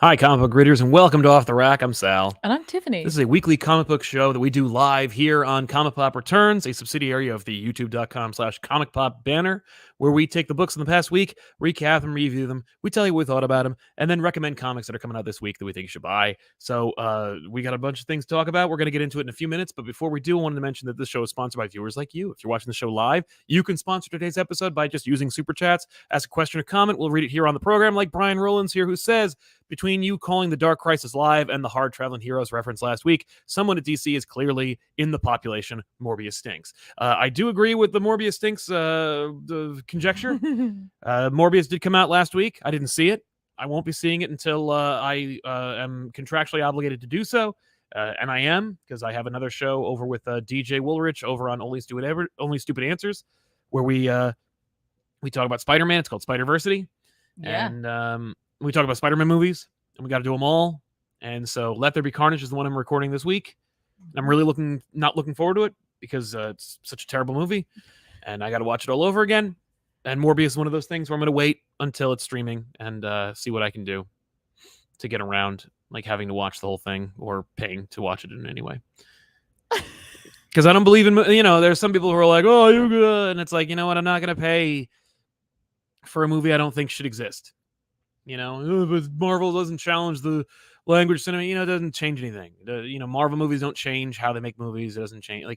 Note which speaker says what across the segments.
Speaker 1: Hi, comic book readers, and welcome to Off the Rack. I'm Sal.
Speaker 2: And I'm Tiffany.
Speaker 1: This is a weekly comic book show that we do live here on ComicPop Returns, a subsidiary of the youtube.com/ComicPop banner, where we take the books in the past week, recap them, review them, we tell you what we thought about them, and then recommend comics that are coming out this week that we think you should buy. So we got a bunch of things to talk about. We're going to get into it in a few minutes, but before we do, I wanted to mention that this show is sponsored by viewers like you. If you're watching the show live, you can sponsor today's episode by just using Super Chats. Ask a question or comment. We'll read it here on the program, like Brian Rollins here, who says, between you calling the Dark Crisis live and the Hard Traveling Heroes reference last week, someone at DC is clearly in the population. Morbius stinks. I do agree with the Morbius stinks the conjecture. Morbius did come out last week. I didn't see it. I won't be seeing it until I am contractually obligated to do so. And I am, because I have another show over with DJ Woolrich over on Only Stupid Answers, where we talk about Spider-Man. It's called Spider-Versity.
Speaker 2: Yeah.
Speaker 1: And we talk about Spider-Man movies, and we got to do them all. And so Let There Be Carnage is the one I'm recording this week. I'm really not looking forward to it because it's such a terrible movie, and I got to watch it all over again. And Morbius is one of those things where I'm going to wait until it's streaming and see what I can do to get around like having to watch the whole thing or paying to watch it in any way. Because I don't believe in, there's some people who are like, oh, you're good. And it's like, you know what? I'm not going to pay for a movie I don't think should exist. But Marvel doesn't challenge the language cinema. It doesn't change anything. Marvel movies don't change how they make movies. It doesn't change.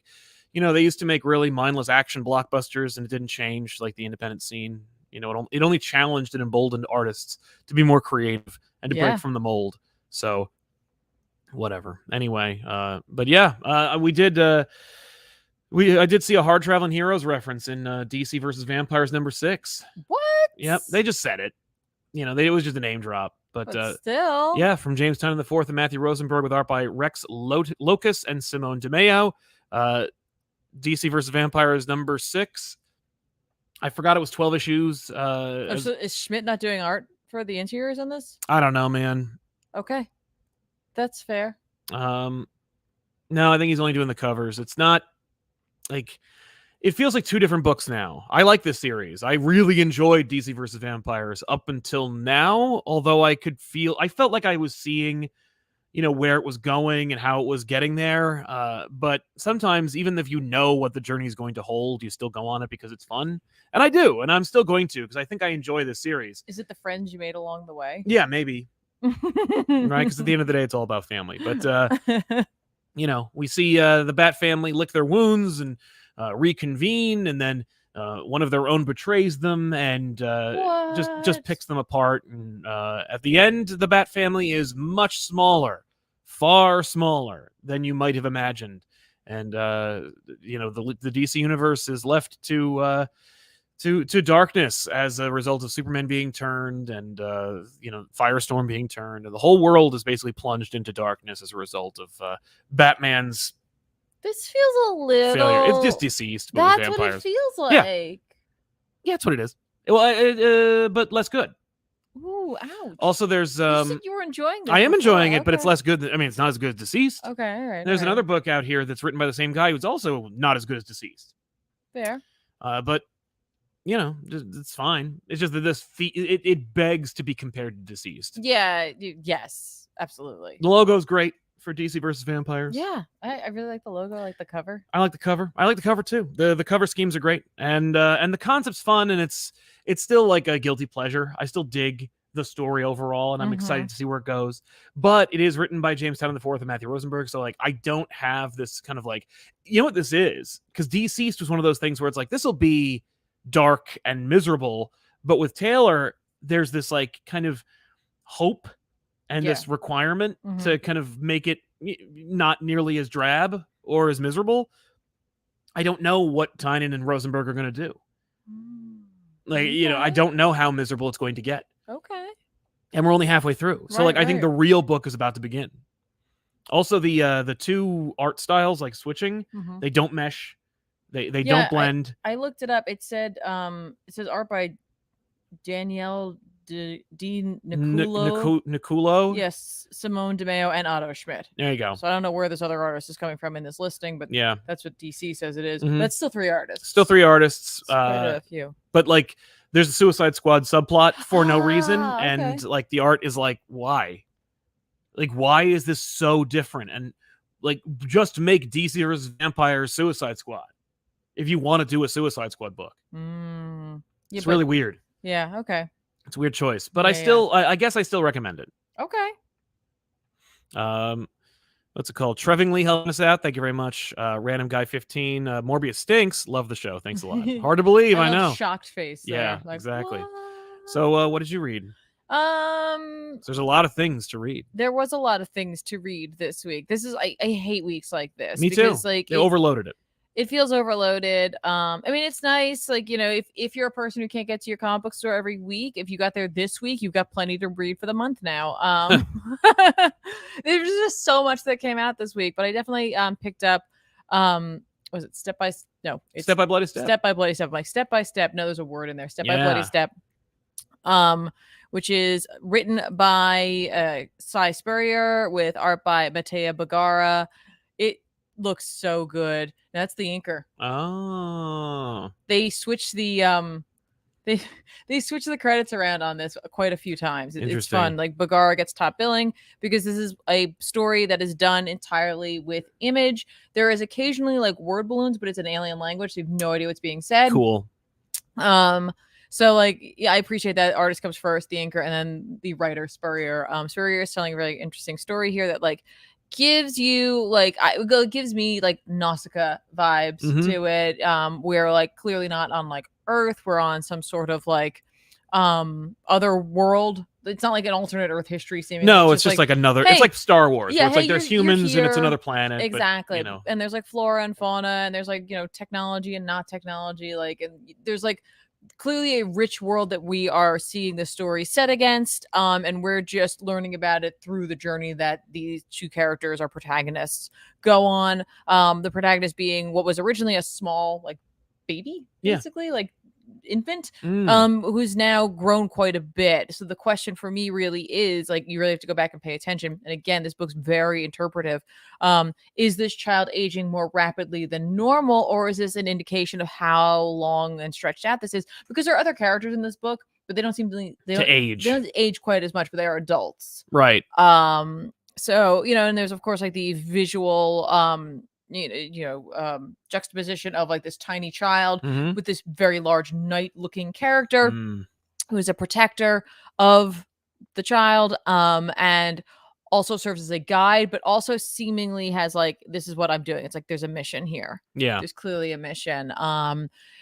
Speaker 1: They used to make really mindless action blockbusters, and it didn't change like the independent scene. It only challenged and emboldened artists to be more creative and to break from the mold. So, whatever. Anyway, but yeah, we did. I did see a Hard Traveling Heroes reference in DC versus Vampires #6.
Speaker 2: What?
Speaker 1: Yep, they just said it. It was just a name drop. But
Speaker 2: still.
Speaker 1: Yeah, from James Tynion IV and Matthew Rosenberg with art by Rex Locus and Simone DeMeo. DC vs. Vampires #6. I forgot it was 12 issues.
Speaker 2: So is Schmidt not doing art for the interiors on this?
Speaker 1: I don't know, man.
Speaker 2: Okay. That's fair.
Speaker 1: No, I think he's only doing the covers. It's not like... It feels like two different books now. I like this series. I really enjoyed DC vs. Vampires up until now, although I felt like I was seeing, where it was going and how it was getting there. But sometimes, even if you know what the journey is going to hold, you still go on it because it's fun. And I do, and I'm still going to, because I think I enjoy this series.
Speaker 2: Is it the friends you made along the way?
Speaker 1: Yeah, maybe. Right? Because at the end of the day, it's all about family. But, we see the Bat family lick their wounds and reconvene, and then one of their own betrays them and just picks them apart. And at the end, the Bat family is much smaller, far smaller than you might have imagined. And the DC universe is left to darkness as a result of Superman being turned and Firestorm being turned, and the whole world is basically plunged into darkness as a result of Batman's...
Speaker 2: This feels a little
Speaker 1: failure. It's just deceased.
Speaker 2: That's
Speaker 1: with
Speaker 2: what
Speaker 1: vampires.
Speaker 2: it feels like.
Speaker 1: Yeah, that's what it is. Well, but less good.
Speaker 2: Ooh, ouch.
Speaker 1: Also, there's
Speaker 2: you said you were enjoying this.
Speaker 1: I am enjoying it,
Speaker 2: okay.
Speaker 1: but it's less good. It's not as good as Deceased.
Speaker 2: Okay, all right.
Speaker 1: There's another book out here that's written by the same guy who's also not as good as Deceased.
Speaker 2: Fair.
Speaker 1: But it's fine. It's just that it begs to be compared to Deceased.
Speaker 2: Yeah. Yes. Absolutely.
Speaker 1: The logo's great for DC versus Vampires.
Speaker 2: Yeah, I really like the logo. I like the cover.
Speaker 1: I like the cover. I like the cover too. The cover schemes are great, and the concept's fun, and it's still like a guilty pleasure. I still dig the story overall, and I'm excited to see where it goes. But it is written by James Tynion IV and Matthew Rosenberg, so like I don't have this kind of like, what this is, because Deceased was one of those things where it's like, this will be dark and miserable, but with Taylor, there's this like kind of hope and this requirement to kind of make it not nearly as drab or as miserable. I don't know what Tynion and Rosenberg are going to do. I don't know how miserable it's going to get.
Speaker 2: Okay.
Speaker 1: And we're only halfway through. So I think the real book is about to begin. Also, the two art styles like switching, they don't mesh. They don't blend.
Speaker 2: I looked it up. It said it says art by Danielle D.
Speaker 1: Niculo.
Speaker 2: Yes, Simone DeMeo and Otto Schmidt.
Speaker 1: There you go.
Speaker 2: So I don't know where this other artist is coming from in this listing, but
Speaker 1: yeah,
Speaker 2: that's what DC says it is. That's still 3 artists.
Speaker 1: Still 3 artists.
Speaker 2: Quite a few.
Speaker 1: But like, there's a Suicide Squad subplot for no reason, and like the art is like, why? Like, why is this so different? And like, just make DC vs. Vampires Suicide Squad if you want to do a Suicide Squad book.
Speaker 2: Yeah,
Speaker 1: It's really weird.
Speaker 2: Yeah. Okay.
Speaker 1: It's a weird choice, but
Speaker 2: Yeah,
Speaker 1: I guess I still recommend it.
Speaker 2: Okay.
Speaker 1: What's it called? Trevingly helping us out. Thank you very much. Random Guy 15. Morbius stinks. Love the show. Thanks a lot. Hard to believe, I know.
Speaker 2: Shocked face.
Speaker 1: Yeah,
Speaker 2: there. Like,
Speaker 1: exactly.
Speaker 2: What?
Speaker 1: So, what did you read? There's a lot of things to read.
Speaker 2: There was a lot of things to read this week. This is I hate weeks like this.
Speaker 1: Me
Speaker 2: because,
Speaker 1: too.
Speaker 2: Like
Speaker 1: they overloaded it.
Speaker 2: It feels overloaded. I mean, it's nice. Like, if you're a person who can't get to your comic book store every week, if you got there this week, you've got plenty to read for the month now. There's just so much that came out this week, but I definitely picked up. Was it Step by? No, it's
Speaker 1: Step by Bloody Step.
Speaker 2: Step by Bloody Step. Like Step by Step. No, there's a word in there. Step by Bloody Step. Which is written by Cy Spurrier with art by Matea Bagara. It looks so good. That's the inker.
Speaker 1: Oh.
Speaker 2: They switched the they switched the credits around on this quite a few times. It's fun. Like Bagara gets top billing because this is a story that is done entirely with image. There is occasionally like word balloons, but it's an alien language, so you have no idea what's being said.
Speaker 1: Cool.
Speaker 2: So like, yeah, I appreciate that. Artist comes first, the inker, and then the writer Spurrier. Spurrier is telling a really interesting story here that like gives you like gives me like Nausicaa vibes to it. We're like clearly not on like Earth. We're on some sort of like other world. It's not like an alternate Earth history seeming.
Speaker 1: No, it's just like another.
Speaker 2: Hey,
Speaker 1: it's like Star Wars.
Speaker 2: Yeah,
Speaker 1: where it's like there's humans and it's another planet.
Speaker 2: Exactly.
Speaker 1: But,
Speaker 2: and there's like flora and fauna, and there's like technology and not technology. Like, and there's like clearly a rich world that we are seeing the story set against, and we're just learning about it through the journey that these two characters, our protagonists, go on. The protagonist being what was originally a small like baby, basically like infant, who's now grown quite a bit. So the question for me really is like, you really have to go back and pay attention. And again, this book's very interpretive. Is this child aging more rapidly than normal, or is this an indication of how long and stretched out this is? Because there are other characters in this book, but they don't seem to age. They don't age quite as much, but they are adults,
Speaker 1: right?
Speaker 2: So and there's of course like the visual juxtaposition of like this tiny child with this very large knight-looking character who is a protector of the child, and also serves as a guide, but also seemingly has like, this is what I'm doing. It's like there's a mission here.
Speaker 1: Yeah,
Speaker 2: there's clearly a mission.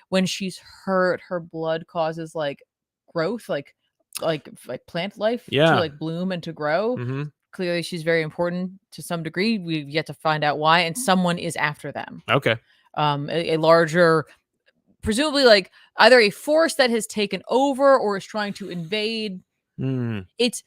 Speaker 2: When she's hurt, her blood causes like growth, like plant life to like bloom and to grow. Clearly she's very important to some degree. We've yet to find out why, and someone is after them.
Speaker 1: Okay.
Speaker 2: A larger, presumably like either a force that has taken over or is trying to invade. It's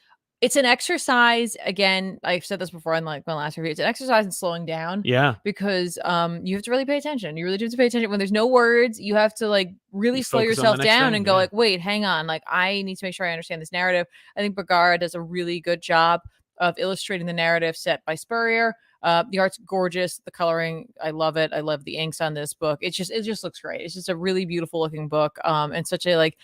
Speaker 2: an exercise. Again, I've said this before in like my last review. It's an exercise in slowing down.
Speaker 1: Yeah.
Speaker 2: Because you have to really pay attention. You really do have to pay attention when there's no words. You have to like really slow yourself down and go like, wait, hang on. Like, I need to make sure I understand this narrative. I think Bagara does a really good job of illustrating the narrative set by Spurrier. The art's gorgeous. The coloring, I love it. I love the inks on this book. It just looks great. It's just a really beautiful looking book. And such a like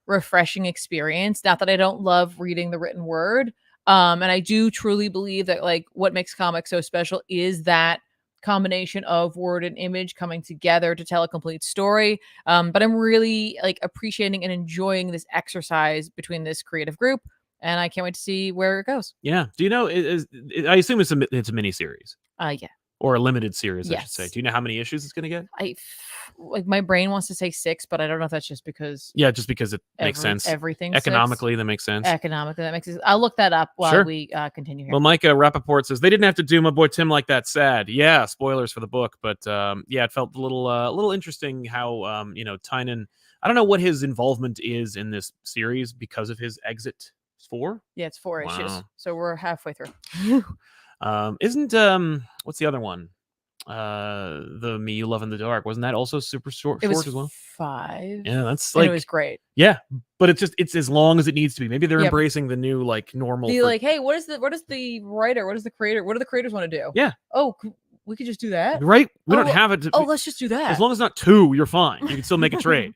Speaker 2: refreshing experience. Not that I don't love reading the written word. And I do truly believe that like what makes comics so special is that combination of word and image coming together to tell a complete story. But I'm really like appreciating and enjoying this exercise between this creative group. And I can't wait to see where it goes. Yeah.
Speaker 1: Do you know? I assume it's a mini series.
Speaker 2: Yeah.
Speaker 1: Or a limited series, I should say. Do you know how many issues it's going to get?
Speaker 2: My brain wants to say 6, but I don't know if that's just because.
Speaker 1: Yeah, just because it makes sense.
Speaker 2: Everything
Speaker 1: economically, that makes sense.
Speaker 2: Economically, that makes sense. I'll look that up while we continue here.
Speaker 1: Well, Micah Rappaport says they didn't have to do my boy Tim like that. Sad. Yeah, spoilers for the book, but it felt a little interesting how Tynan. I don't know what his involvement is in this series because of his exit. 4? Yeah,
Speaker 2: it's 4 issues. So we're halfway through.
Speaker 1: Isn't what's the other one? The Me You Love in the Dark. Wasn't that also super short as well?
Speaker 2: 5.
Speaker 1: Yeah, that's like,
Speaker 2: it was great.
Speaker 1: Yeah, but it's as long as it needs to be. Maybe they're embracing the new like normal.
Speaker 2: Like, hey, what is the writer? What is the creator? What do the creators want to do?
Speaker 1: Yeah.
Speaker 2: Oh, we could just do that,
Speaker 1: right? We don't have it.
Speaker 2: Let's just do that.
Speaker 1: As long as it's not 2, you're fine. You can still make a trade.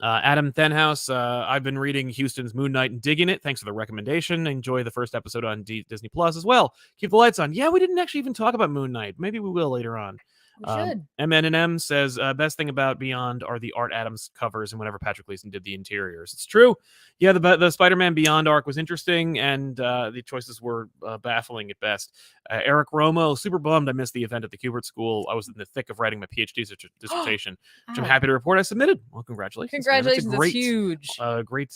Speaker 1: Adam Thenhouse, I've been reading Houston's Moon Knight and digging it. Thanks for the recommendation. Enjoy the first episode on Disney Plus as well. Keep the lights on. Yeah, we didn't actually even talk about Moon Knight. Maybe we will later on.
Speaker 2: We should.
Speaker 1: MNM says, best thing about Beyond are the Art Adams covers and whenever Patrick Gleason did the interiors. It's true. Yeah, the Spider-Man Beyond arc was interesting, and the choices were baffling at best. Eric Romo, super bummed I missed the event at the Kubert School. I was in the thick of writing my PhD dissertation, which I'm happy to report I submitted. Well, congratulations.
Speaker 2: Congratulations, that's huge.
Speaker 1: Great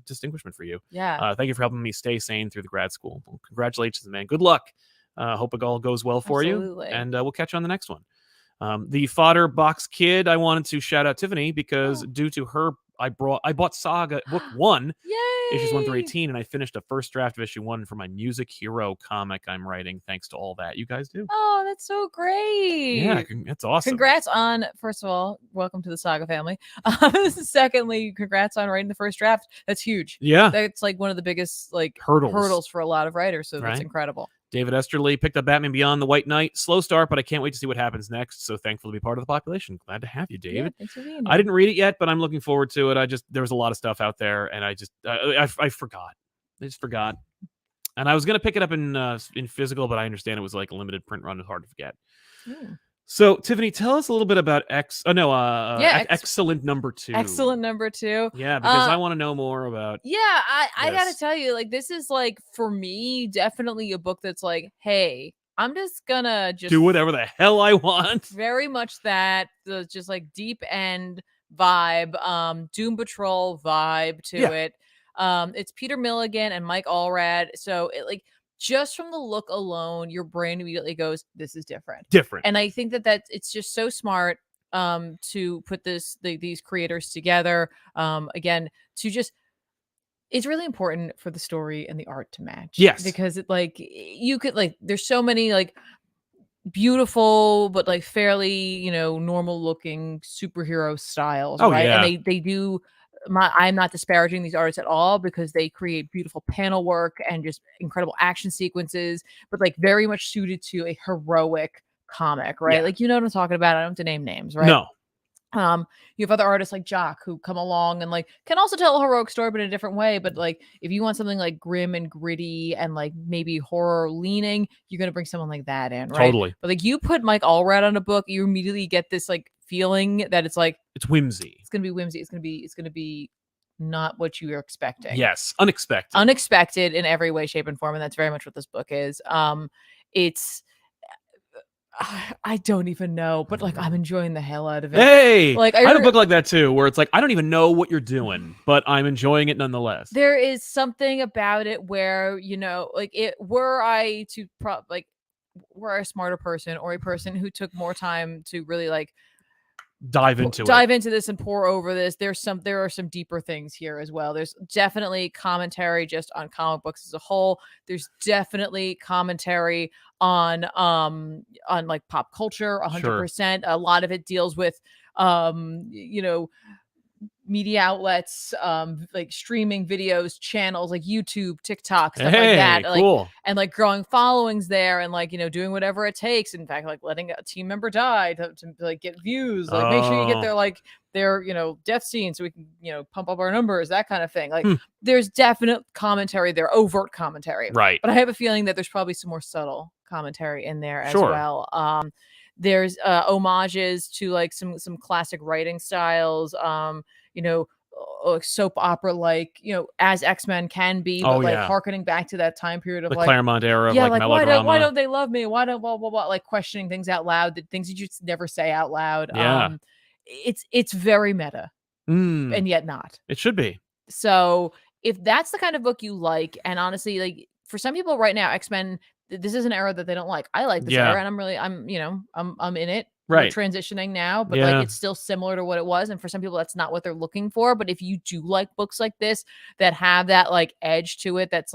Speaker 1: distinguishment for you.
Speaker 2: Yeah.
Speaker 1: Thank you for helping me stay sane through the grad school. Well, congratulations, man. Good luck. Hope it all goes well for you, and we'll catch you on the next one. The Fodder Box Kid, I wanted to shout out Tiffany because due to her, I bought Saga book 1, issues 1 through 18, and I finished a first draft of issue 1 for my Music Hero comic I'm writing. Thanks to all that you guys do.
Speaker 2: Oh, that's so great!
Speaker 1: Yeah, that's awesome.
Speaker 2: Congrats on, first of all, welcome to the Saga family. Secondly, congrats on writing the first draft. That's huge.
Speaker 1: Yeah,
Speaker 2: that's like one of the biggest
Speaker 1: hurdles
Speaker 2: for a lot of writers. So that's incredible.
Speaker 1: David Esterly picked up Batman Beyond the White Knight. Slow start, but I can't wait to see what happens next. So thankful to be part of the population. Glad to have you, David.
Speaker 2: Yeah, thanks for being here.
Speaker 1: I didn't read it yet, but I'm looking forward to it. There was a lot of stuff out there, and I forgot. I just forgot. And I was gonna pick it up in physical, but I understand it was like a limited print run. It's hard to forget. So, Tiffany, tell us a little bit about Excellent Number 2.
Speaker 2: Excellent Number 2.
Speaker 1: Yeah, because I want to know more about.
Speaker 2: Yeah, I gotta tell you, this is for me definitely a book that's hey, I'm just gonna
Speaker 1: do whatever the hell I want.
Speaker 2: Very much that just deep end vibe, Doom Patrol vibe to it. It's Peter Milligan and Mike Allred, so it just from the look alone, your brain immediately goes, this is different. And I think that's it's just so smart to put these creators together. Again, to just it's really important for the story and the art to match.
Speaker 1: Yes.
Speaker 2: Because you could there's so many beautiful but fairly, normal looking superhero styles.
Speaker 1: Oh,
Speaker 2: right.
Speaker 1: Yeah.
Speaker 2: And they do I'm not disparaging these artists at all because they create beautiful panel work and just incredible action sequences, but very much suited to a heroic comic, right?
Speaker 1: Yeah.
Speaker 2: You know what I'm talking about. I don't have to name names, right?
Speaker 1: No.
Speaker 2: You have other artists like Jock who come along and can also tell a heroic story, but in a different way. But if you want something grim and gritty and maybe horror leaning, you're gonna bring someone like that in, right?
Speaker 1: Totally.
Speaker 2: But you put Mike Allred on a book, you immediately get this feeling that it's
Speaker 1: whimsy.
Speaker 2: It's gonna be whimsy. It's gonna be not what you were expecting.
Speaker 1: Yes, unexpected.
Speaker 2: Unexpected in every way, shape, and form, and that's very much what this book is. It's I don't even know, but I'm enjoying the hell out of it.
Speaker 1: Hey, I have a book like that too, where it's I don't even know what you're doing, but I'm enjoying it nonetheless.
Speaker 2: There is something about it where were I a smarter person or a person who took more time to really
Speaker 1: dive into
Speaker 2: this and pour over this, there are some deeper things here as well. There's definitely commentary just on comic books as a whole. There's definitely commentary on pop culture 100%. A lot of it deals with media outlets, streaming videos, channels like YouTube, TikTok, stuff like that.
Speaker 1: Cool.
Speaker 2: And growing followings there and doing whatever it takes. In fact, letting a team member die to get views. Make sure you get their death scene so we can, pump up our numbers, that kind of thing. There's definite commentary there, overt commentary.
Speaker 1: Right.
Speaker 2: But I have a feeling that there's probably some more subtle commentary in there as well. There's homages to some classic writing styles, soap opera as X-Men can be, but harkening back to that time period of
Speaker 1: the Claremont era of melodrama.
Speaker 2: Why don't they love me? Why don't blah blah blah, questioning things out loud, things you just never say out loud. It's very meta, and yet not.
Speaker 1: It should be.
Speaker 2: So if that's the kind of book you like, and honestly, for some people right now, X-Men, this is an era that they don't like. I like this era, and I'm in it.
Speaker 1: Right.
Speaker 2: We're transitioning now, but it's still similar to what it was. And for some people, that's not what they're looking for. But if you do like books like this that have that edge to it, that's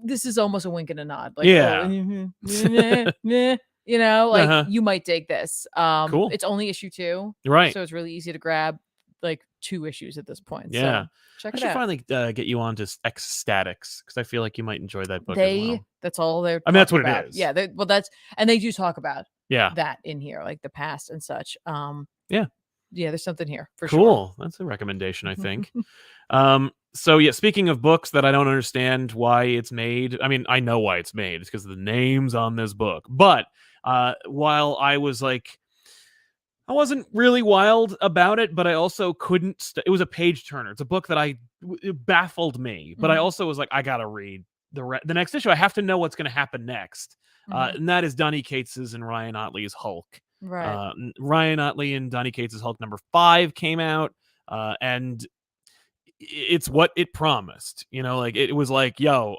Speaker 2: this is almost a wink and a nod. You might dig this.
Speaker 1: Cool.
Speaker 2: It's only issue 2,
Speaker 1: right?
Speaker 2: So it's really easy to grab 2 issues at this point.
Speaker 1: Yeah.
Speaker 2: So check it
Speaker 1: I should
Speaker 2: out.
Speaker 1: finally get you on to X-Statics because I feel like you might enjoy that book as well.
Speaker 2: That's all they're
Speaker 1: that's what
Speaker 2: about.
Speaker 1: it is.
Speaker 2: Yeah. And they do talk about
Speaker 1: that
Speaker 2: in here, the past and such.
Speaker 1: Yeah.
Speaker 2: there's something here for sure.
Speaker 1: Cool. That's a recommendation, I think. So yeah, speaking of books that I don't understand why it's made. I mean, I know why it's made. It's because of the names on this book. But while I was like, I wasn't really wild about it, but I also couldn't. It was a page turner. It's a book that it baffled me. But I also was like, I gotta read the next issue. I have to know what's going to happen next. And that is Donny Cates's and Ryan Ottley's Hulk.
Speaker 2: Right.
Speaker 1: Ryan Ottley and Donny Cates's Hulk number 5 came out, and it's what it promised. Like it was like, yo,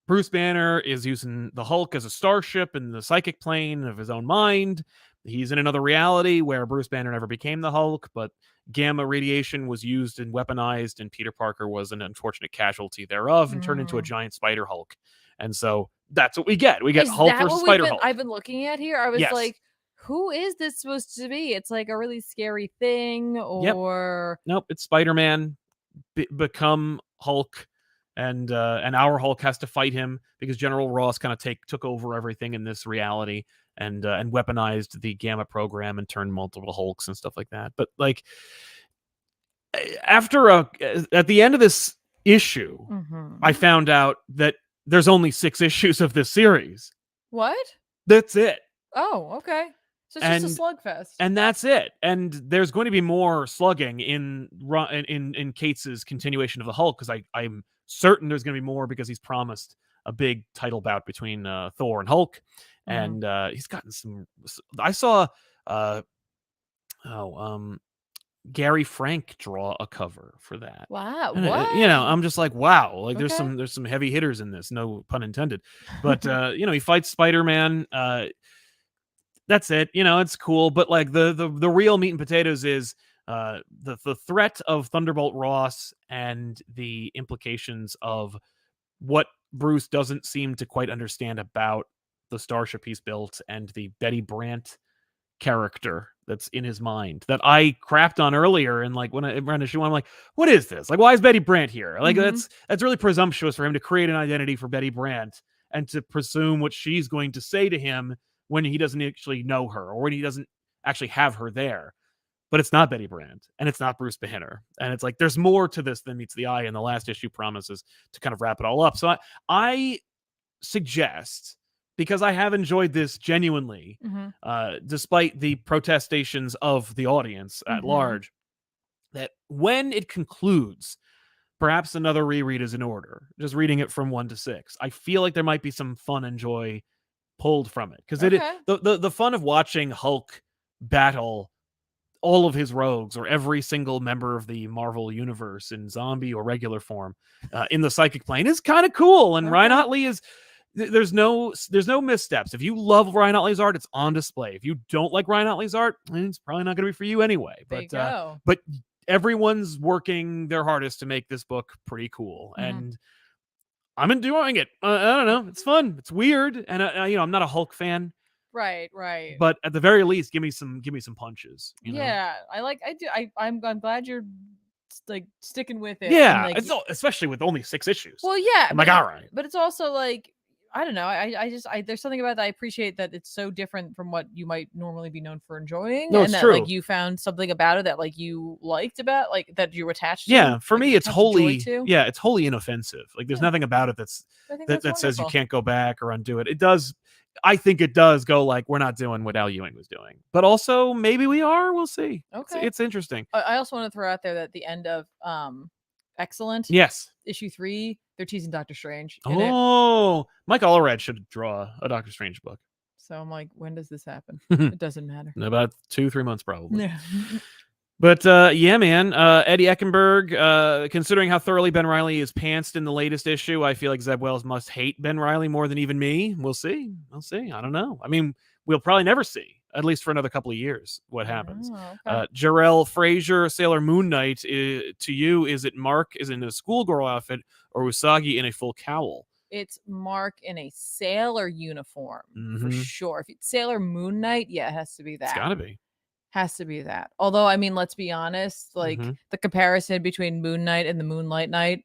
Speaker 1: Bruce Banner is using the Hulk as a starship in the psychic plane of his own mind. He's in another reality where Bruce Banner never became the Hulk, but gamma radiation was used and weaponized, and Peter Parker was an unfortunate casualty thereof and turned into a giant Spider Hulk. And so that's what we get. We get Hulk versus Spider Hulk.
Speaker 2: I've been looking at here. I was like, who is this supposed to be? It's like a really scary thing, or
Speaker 1: nope, it's Spider-Man become Hulk, and our Hulk has to fight him because General Ross kind of took over everything in this reality and weaponized the Gamma program and turned multiple Hulks and stuff like that. But like at the end of this issue, I found out that there's only 6 issues of this series.
Speaker 2: What?
Speaker 1: That's it.
Speaker 2: Oh, okay. So it's just a slugfest.
Speaker 1: And that's it. And there's going to be more slugging in Cates's continuation of the Hulk, because I'm certain there's going to be more, because he's promised a big title bout between Thor and Hulk. And he's gotten some. I saw Gary Frank draw a cover for that.
Speaker 2: Wow.
Speaker 1: And,
Speaker 2: what?
Speaker 1: I'm just like, wow. Like there's some heavy hitters in this, no pun intended. But he fights Spider-Man. That's it. It's cool. But like the real meat and potatoes is the threat of Thunderbolt Ross and the implications of what Bruce doesn't seem to quite understand about the starship he's built and the Betty Brant character that's in his mind that I crapped on earlier. And like when I ran issue 1, I'm like, what is this? Like, why is Betty Brant here? Like that's really presumptuous for him to create an identity for Betty Brant and to presume what she's going to say to him when he doesn't actually know her, or when he doesn't actually have her there. But it's not Betty Brant, and it's not Bruce Banner. And it's like, there's more to this than meets the eye, and the last issue promises to kind of wrap it all up. So I suggest, because I have enjoyed this genuinely, despite the protestations of the audience at large, that when it concludes, perhaps another reread is in order. Just reading it from 1 to 6. I feel like there might be some fun and joy pulled from it, because the fun of watching Hulk battle all of his rogues, or every single member of the Marvel universe in zombie or regular form in the psychic plane, is kind of cool. And Ryan Ottley is, there's no missteps. If you love Ryan Ottley's art, it's on display. If you don't like Ryan Ottley's art, it's probably not going to be for you anyway. But everyone's working their hardest to make this book pretty cool. And I'm enjoying it. I don't know. It's fun. It's weird. And I'm not a Hulk fan.
Speaker 2: Right.
Speaker 1: But at the very least, give me some punches.
Speaker 2: Yeah, I'm glad you're like sticking with it.
Speaker 1: Yeah,
Speaker 2: and, like,
Speaker 1: especially with only 6 issues.
Speaker 2: Well, yeah,
Speaker 1: I'm like, all right.
Speaker 2: But it's also like, I don't know. I just there's something about that. I appreciate that it's so different from what you might normally be known for enjoying.
Speaker 1: No,
Speaker 2: and
Speaker 1: it's
Speaker 2: that
Speaker 1: true.
Speaker 2: Like you found something about it that like you liked about, like that you were attached to.
Speaker 1: Yeah, for me it's wholly
Speaker 2: it's
Speaker 1: wholly inoffensive. Like there's nothing about it that says you can't go back or undo it. It does. I think it does go like, we're not doing what Al Ewing was doing, but also maybe we are. We'll see.
Speaker 2: Okay,
Speaker 1: it's interesting.
Speaker 2: I also want to throw out there that the end of Excellent.
Speaker 1: Yes.
Speaker 2: Issue 3, they're teasing Doctor Strange.
Speaker 1: Mike Allred should draw a Doctor Strange book.
Speaker 2: So I'm like, when does this happen? It doesn't matter.
Speaker 1: In about 2-3 months, probably.
Speaker 2: Yeah.
Speaker 1: But yeah, man, Eddie Eckenberg, considering how thoroughly Ben Reilly is pantsed in the latest issue, I feel like Zeb Wells must hate Ben Reilly more than even me. We'll see. I don't know. I mean, we'll probably never see, at least for another couple of years, what happens.
Speaker 2: Okay.
Speaker 1: Jarrell Frazier, Sailor Moon Knight, to you, is it Mark is in a schoolgirl outfit or Usagi in a full cowl?
Speaker 2: It's Mark in a sailor uniform, for sure. If it's Sailor Moon Knight, yeah, it has to be that.
Speaker 1: It's gotta be.
Speaker 2: Has to be that. Although, I mean, let's be honest, like the comparison between Moon Knight and the Moonlight Knight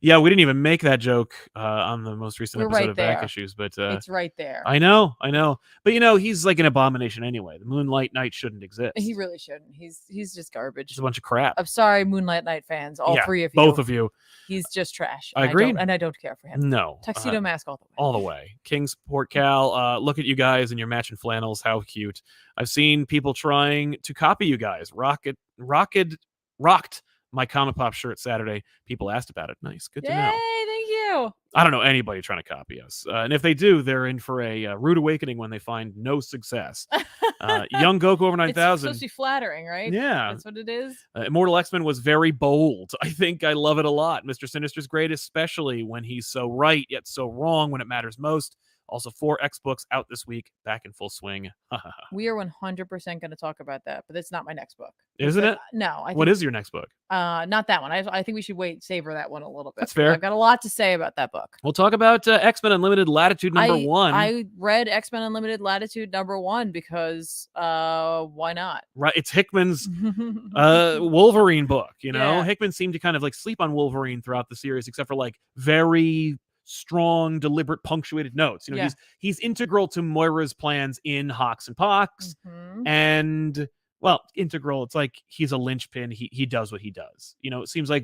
Speaker 1: Yeah, we didn't even make that joke on the most recent
Speaker 2: We're
Speaker 1: episode
Speaker 2: right
Speaker 1: of Back
Speaker 2: there.
Speaker 1: Issues, but
Speaker 2: It's right there.
Speaker 1: I know. But he's like an abomination anyway. The Moonlight Knight shouldn't exist.
Speaker 2: He really shouldn't. He's just garbage.
Speaker 1: It's a bunch of crap.
Speaker 2: I'm sorry, Moonlight Knight fans, all three of you.
Speaker 1: Both of you.
Speaker 2: He's just trash.
Speaker 1: I agree.
Speaker 2: And I don't care for him.
Speaker 1: No.
Speaker 2: Tuxedo mask all the way.
Speaker 1: All the way. Kingsport Cal, look at you guys in your matching flannels. How cute. I've seen people trying to copy you guys. Rocked my Comic Pop shirt Saturday. People asked about it. Nice. Good to know.
Speaker 2: Yay, thank you.
Speaker 1: I don't know anybody trying to copy us. And if they do, they're in for a rude awakening when they find no success. Young Goku over 9,000.
Speaker 2: It's supposed to be flattering, right?
Speaker 1: Yeah.
Speaker 2: That's what it is.
Speaker 1: Immortal X-Men was very bold. I think I love it a lot. Mr. Sinister's great, especially when he's so right, yet so wrong when it matters most. Also, 4 X books out this week, back in full swing.
Speaker 2: We are 100% going to talk about that, but it's not my next book.
Speaker 1: Isn't it?
Speaker 2: No.
Speaker 1: What is your next book?
Speaker 2: Not that one. I think we should savor that one a little bit.
Speaker 1: That's fair.
Speaker 2: I've got a lot to say about that book.
Speaker 1: We'll talk about X-Men Unlimited Latitude number 1.
Speaker 2: I read X-Men Unlimited Latitude number 1 because why not?
Speaker 1: Right. It's Hickman's Wolverine book.
Speaker 2: Yeah.
Speaker 1: Hickman seemed to kind of like sleep on Wolverine throughout the series, except for like very strong, deliberate, punctuated notes. He's integral to Moira's plans in Hawks and Pox, and integral. It's like he's a linchpin. He does what he does. It seems like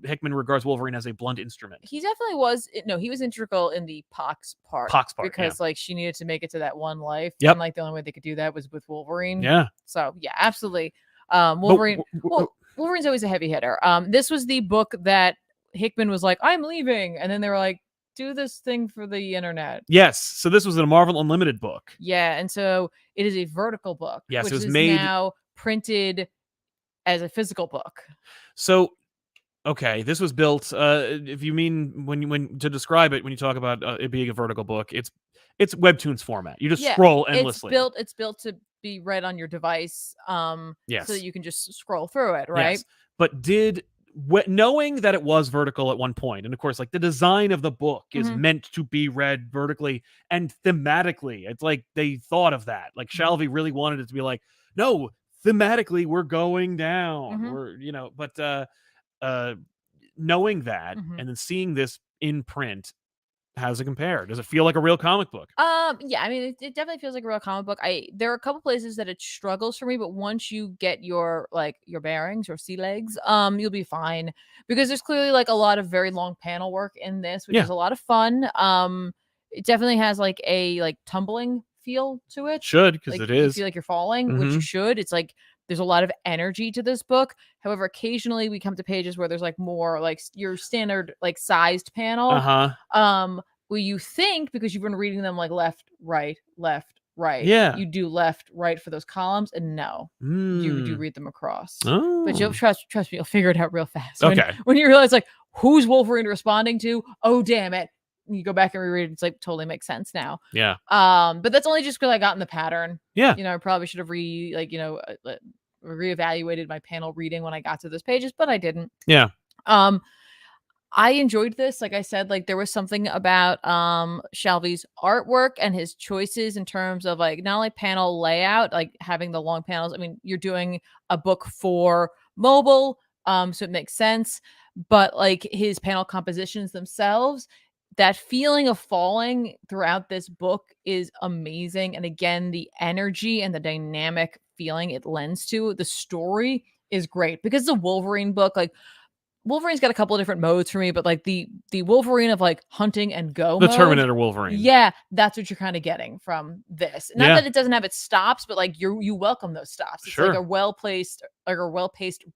Speaker 1: Hickman regards Wolverine as a blunt instrument.
Speaker 2: He definitely was. No, he was integral in the Pox part. Because like she needed to make it to that one life. Yep. And like the only way they could do that was with Wolverine.
Speaker 1: Yeah.
Speaker 2: So yeah, absolutely. Wolverine. Wolverine's always a heavy hitter. This was the book that Hickman was like, I'm leaving. And then they were like, do this thing for the internet.
Speaker 1: Yes. So this was a Marvel Unlimited book.
Speaker 2: Yeah. And so it is a vertical book.
Speaker 1: Yes.
Speaker 2: Which
Speaker 1: it was
Speaker 2: is
Speaker 1: made
Speaker 2: now printed as a physical book.
Speaker 1: So, okay. This was built, if you mean when to describe it, when you talk about it being a vertical book, it's Webtoons format. You just scroll endlessly.
Speaker 2: It's built to be read on your device.
Speaker 1: Yes.
Speaker 2: So that you can just scroll through it. Right.
Speaker 1: Yes. But knowing that it was vertical at one point, and of course, like the design of the book is meant to be read vertically and thematically. It's like they thought of that. Like Shalvey really wanted it to be like, no, thematically we're going down. We're but knowing that and then seeing this in print, how does it compare? Does it feel like a real comic book?
Speaker 2: Yeah, I mean, it definitely feels like a real comic book. There are a couple places that it struggles for me, but once you get your bearings, your sea legs, you'll be fine, because there's clearly like a lot of very long panel work in this, which is a lot of fun. It definitely has like a tumbling feel to it.
Speaker 1: Should, because
Speaker 2: like,
Speaker 1: it is.
Speaker 2: You feel like you're falling, which you should. It's like there's a lot of energy to this book. However, occasionally we come to pages where there's like more like your standard like sized panel. Where you think, because you've been reading them like left, right,
Speaker 1: yeah,
Speaker 2: you do left, right for those columns, and no, you do read them across.
Speaker 1: Oh.
Speaker 2: But you'll trust me, you'll figure it out real fast.
Speaker 1: Okay.
Speaker 2: When you realize like who's Wolverine responding to? Oh damn it! You go back and reread it. It's like totally makes sense now.
Speaker 1: Yeah.
Speaker 2: But that's only just because I got in the pattern.
Speaker 1: Yeah.
Speaker 2: I probably should have reevaluated my panel reading when I got to those pages, but I didn't.
Speaker 1: Yeah.
Speaker 2: I enjoyed this. Like I said, like there was something about Shalvey's artwork and his choices in terms of like not only panel layout, like having the long panels. I mean, you're doing a book for mobile, so it makes sense. But like his panel compositions themselves, that feeling of falling throughout this book is amazing. And again, the energy and the dynamic feeling it lends to the story is great, because it's a Wolverine book. Like Wolverine's got a couple of different modes for me, but like the Wolverine of like hunting and go,
Speaker 1: the Terminator Wolverine.
Speaker 2: Yeah, that's what you're kind of getting from this. Not that it doesn't have its stops, but like you welcome those stops. It's like a well-paced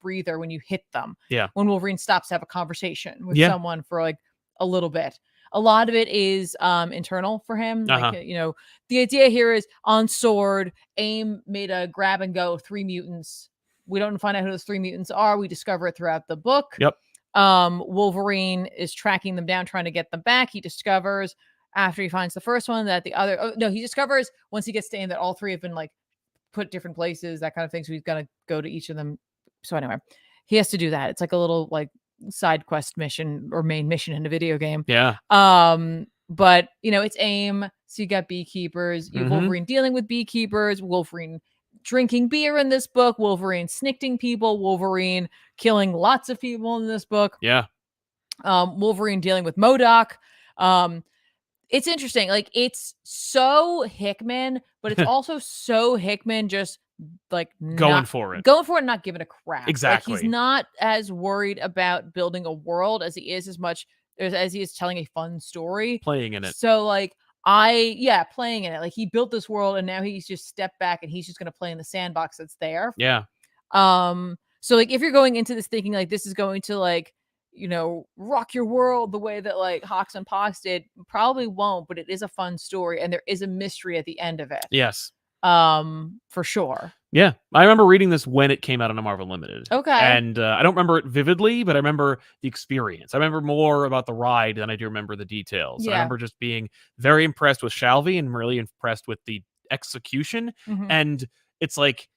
Speaker 2: breather when you hit them.
Speaker 1: Yeah.
Speaker 2: When Wolverine stops to have a conversation with someone for like a little bit. A lot of it is internal for him. Like, the idea here is on Sword, AIM made a grab and go 3 mutants. We don't find out who those 3 mutants are. We discover it throughout the book.
Speaker 1: Yep.
Speaker 2: Wolverine is tracking them down, trying to get them back. He discovers after he finds the first one that the other, he discovers once he gets to AIM that all 3 have been like put different places, that kind of thing. So he's going to go to each of them. So anyway, he has to do that. It's like a little like side quest mission or main mission in a video game.
Speaker 1: Yeah.
Speaker 2: But it's AIM. So you got beekeepers, you have Wolverine dealing with beekeepers, Wolverine drinking beer in this book, Wolverine snicking people, Wolverine killing lots of people in this book.
Speaker 1: Yeah.
Speaker 2: Wolverine dealing with MODOK. It's interesting. Like, it's so Hickman, but it's also so Hickman just like
Speaker 1: going for it,
Speaker 2: and not giving a crap.
Speaker 1: Exactly.
Speaker 2: Like, he's not as worried about building a world as he is as he is telling a fun story,
Speaker 1: playing in it.
Speaker 2: So like playing in it. Like, he built this world and now he's just stepped back and he's just gonna play in the sandbox that's there.
Speaker 1: Yeah.
Speaker 2: So like, if you're going into this thinking like this is going to like, rock your world the way that like Hawks and Pox did, probably won't, but it is a fun story and there is a mystery at the end of it.
Speaker 1: Yes.
Speaker 2: For sure.
Speaker 1: Yeah. I remember reading this when it came out on a Marvel Limited.
Speaker 2: Okay.
Speaker 1: And I don't remember it vividly, but I remember the experience. I remember more about the ride than I do remember the details.
Speaker 2: Yeah.
Speaker 1: I remember just being very impressed with Shalvey and really impressed with the execution.
Speaker 2: Mhm.
Speaker 1: And it's like,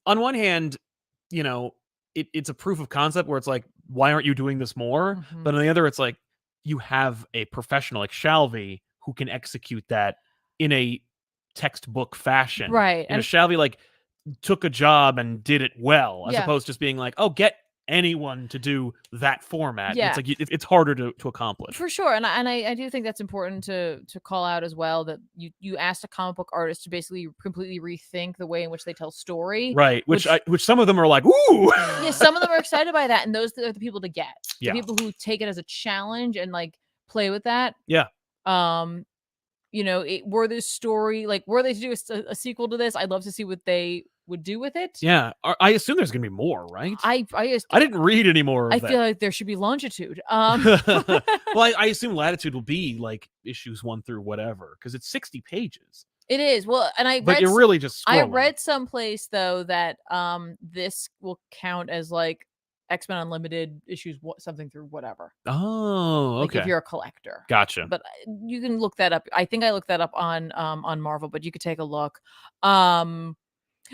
Speaker 1: on one hand, it's a proof of concept where it's like, why aren't you doing this more?
Speaker 2: Mhm.
Speaker 1: But on the other, it's like, you have a professional like Shalvey who can execute that in a textbook fashion.
Speaker 2: Right.
Speaker 1: And Shalvey like took a job and did it well, as opposed to just being like, oh, get anyone to do that format.
Speaker 2: Yeah.
Speaker 1: It's like it's harder to accomplish.
Speaker 2: For sure. And I do think that's important to call out as well, that you asked a comic book artist to basically completely rethink the way in which they tell story.
Speaker 1: Right. Which some of them are like, ooh.
Speaker 2: Yeah, some of them are excited by that, and those are the people to get. The
Speaker 1: Yeah.
Speaker 2: people who take it as a challenge and like play with that.
Speaker 1: Yeah.
Speaker 2: Were this story like, were they to do a sequel to this? I'd love to see what they would do with it.
Speaker 1: Yeah. I assume there's gonna be more, right?
Speaker 2: I
Speaker 1: didn't read any more of
Speaker 2: I
Speaker 1: that.
Speaker 2: feel like there should be Longitude.
Speaker 1: Well, I assume Latitude will be like issues 1 through whatever, because it's 60 pages.
Speaker 2: It is. Well, and
Speaker 1: but you're really just scrolling.
Speaker 2: I read someplace though that this will count as like X-Men Unlimited issues something through whatever.
Speaker 1: Oh, okay.
Speaker 2: Like, if you're a collector.
Speaker 1: Gotcha.
Speaker 2: But you can look that up. I think I looked that up on Marvel, but you could take a look.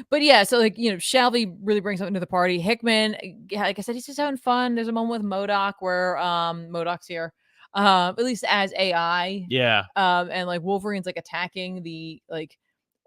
Speaker 2: But yeah, so like, Shalvey really brings something to the party. Hickman, like I said, he's just having fun. There's a moment with MODOK where MODOK's here, at least as AI.
Speaker 1: Yeah.
Speaker 2: And like Wolverine's like attacking the like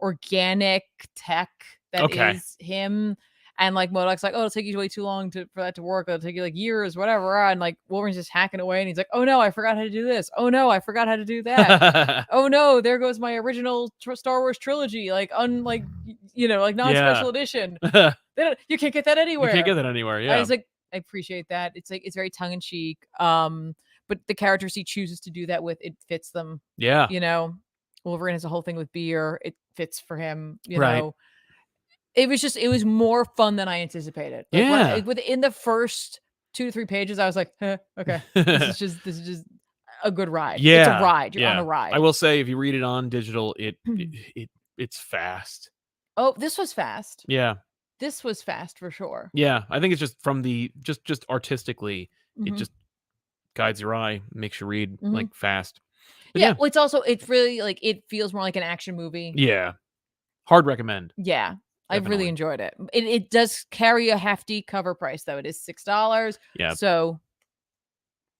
Speaker 2: organic tech that is him. And like MODOK's like, oh, it'll take you way too long for that to work. It'll take you like years, whatever. And like Wolverine's just hacking away, and he's like, oh no, I forgot how to do this. Oh no, I forgot how to do that. Oh no, there goes my original Star Wars trilogy, like non-special edition. You can't get that anywhere.
Speaker 1: You can't get that anywhere. Yeah.
Speaker 2: I was like, I appreciate that. It's like, it's very tongue in cheek. But the characters he chooses to do that with, it fits them.
Speaker 1: Yeah.
Speaker 2: Wolverine has a whole thing with beer. It fits for him.
Speaker 1: Right.
Speaker 2: It was more fun than I anticipated. Like, within the first 2 to 3 pages, I was like, okay, this is just a good ride.
Speaker 1: Yeah.
Speaker 2: It's a ride. You're on a ride.
Speaker 1: I will say, if you read it on digital, it's fast.
Speaker 2: Oh, this was fast.
Speaker 1: Yeah.
Speaker 2: This was fast for sure.
Speaker 1: Yeah. I think it's just from the just artistically, it just guides your eye, makes you read like fast. But
Speaker 2: yeah. Well, it's really like, it feels more like an action movie.
Speaker 1: Yeah. Hard recommend.
Speaker 2: Yeah. I've really enjoyed it. It does carry a hefty cover price, though. It is $6.
Speaker 1: Yeah.
Speaker 2: So,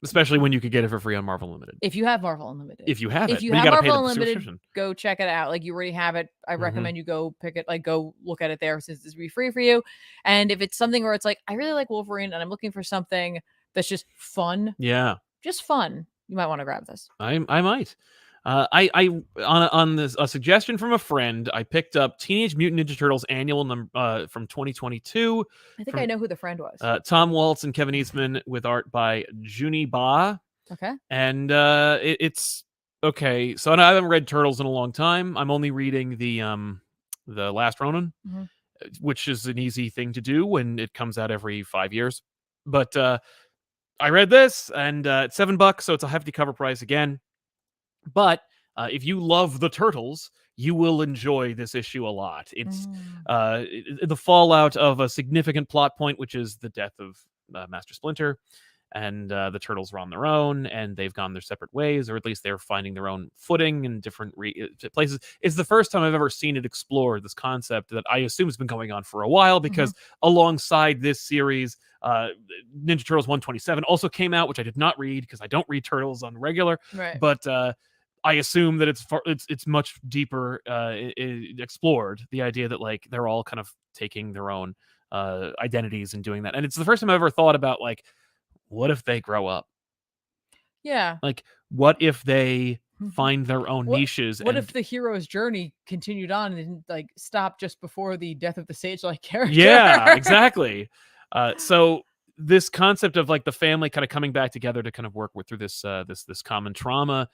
Speaker 1: especially when you could get it for free on Marvel Unlimited.
Speaker 2: If you have Marvel Unlimited.
Speaker 1: If you have
Speaker 2: Marvel Unlimited, go check it out. Like, you already have it. I recommend you go pick it. Like, go look at it there, since it's free for you. And if it's something where it's like, I really like Wolverine and I'm looking for something that's just fun.
Speaker 1: Yeah.
Speaker 2: Just fun. You might want to grab this.
Speaker 1: I might. On a suggestion from a friend, I picked up Teenage Mutant Ninja Turtles annual number from 2022.
Speaker 2: I think I know who the friend was.
Speaker 1: Tom Waltz and Kevin Eastman, with art by Juni Ba.
Speaker 2: Okay.
Speaker 1: And it's okay. So I haven't read Turtles in a long time. I'm only reading the Last Ronin, which is an easy thing to do when it comes out every 5 years. But I read this, and it's $7, so it's a hefty cover price again. But if you love the Turtles, you will enjoy this issue a lot. It's the fallout of a significant plot point, which is the death of Master Splinter. And the Turtles are on their own, and they've gone their separate ways, or at least they're finding their own footing in different places. It's the first time I've ever seen it explored, this concept that I assume has been going on for a while, because alongside this series, Ninja Turtles 127 also came out, which I did not read because I don't read Turtles on regular.
Speaker 2: Right.
Speaker 1: But I assume that it's much deeper explored, the idea that like they're all kind of taking their own identities and doing that. And it's the first time I've ever thought about like, what if they grow up?
Speaker 2: Yeah.
Speaker 1: Like, what if they find their own niches?
Speaker 2: What if the hero's journey continued on and didn't like stop just before the death of the sage-like character?
Speaker 1: Yeah, exactly. So this concept of like the family kind of coming back together to kind of work through this this common trauma,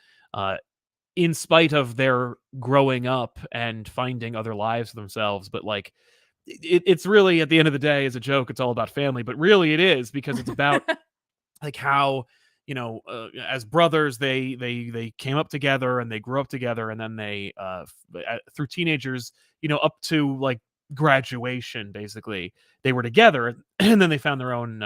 Speaker 1: in spite of their growing up and finding other lives for themselves, but like it's really at the end of the day, as a joke, it's all about family, but really it is, because it's about like how, you know, as brothers they came up together and they grew up together, and then they through teenagers, you know, up to like graduation, basically they were together, and then they found their own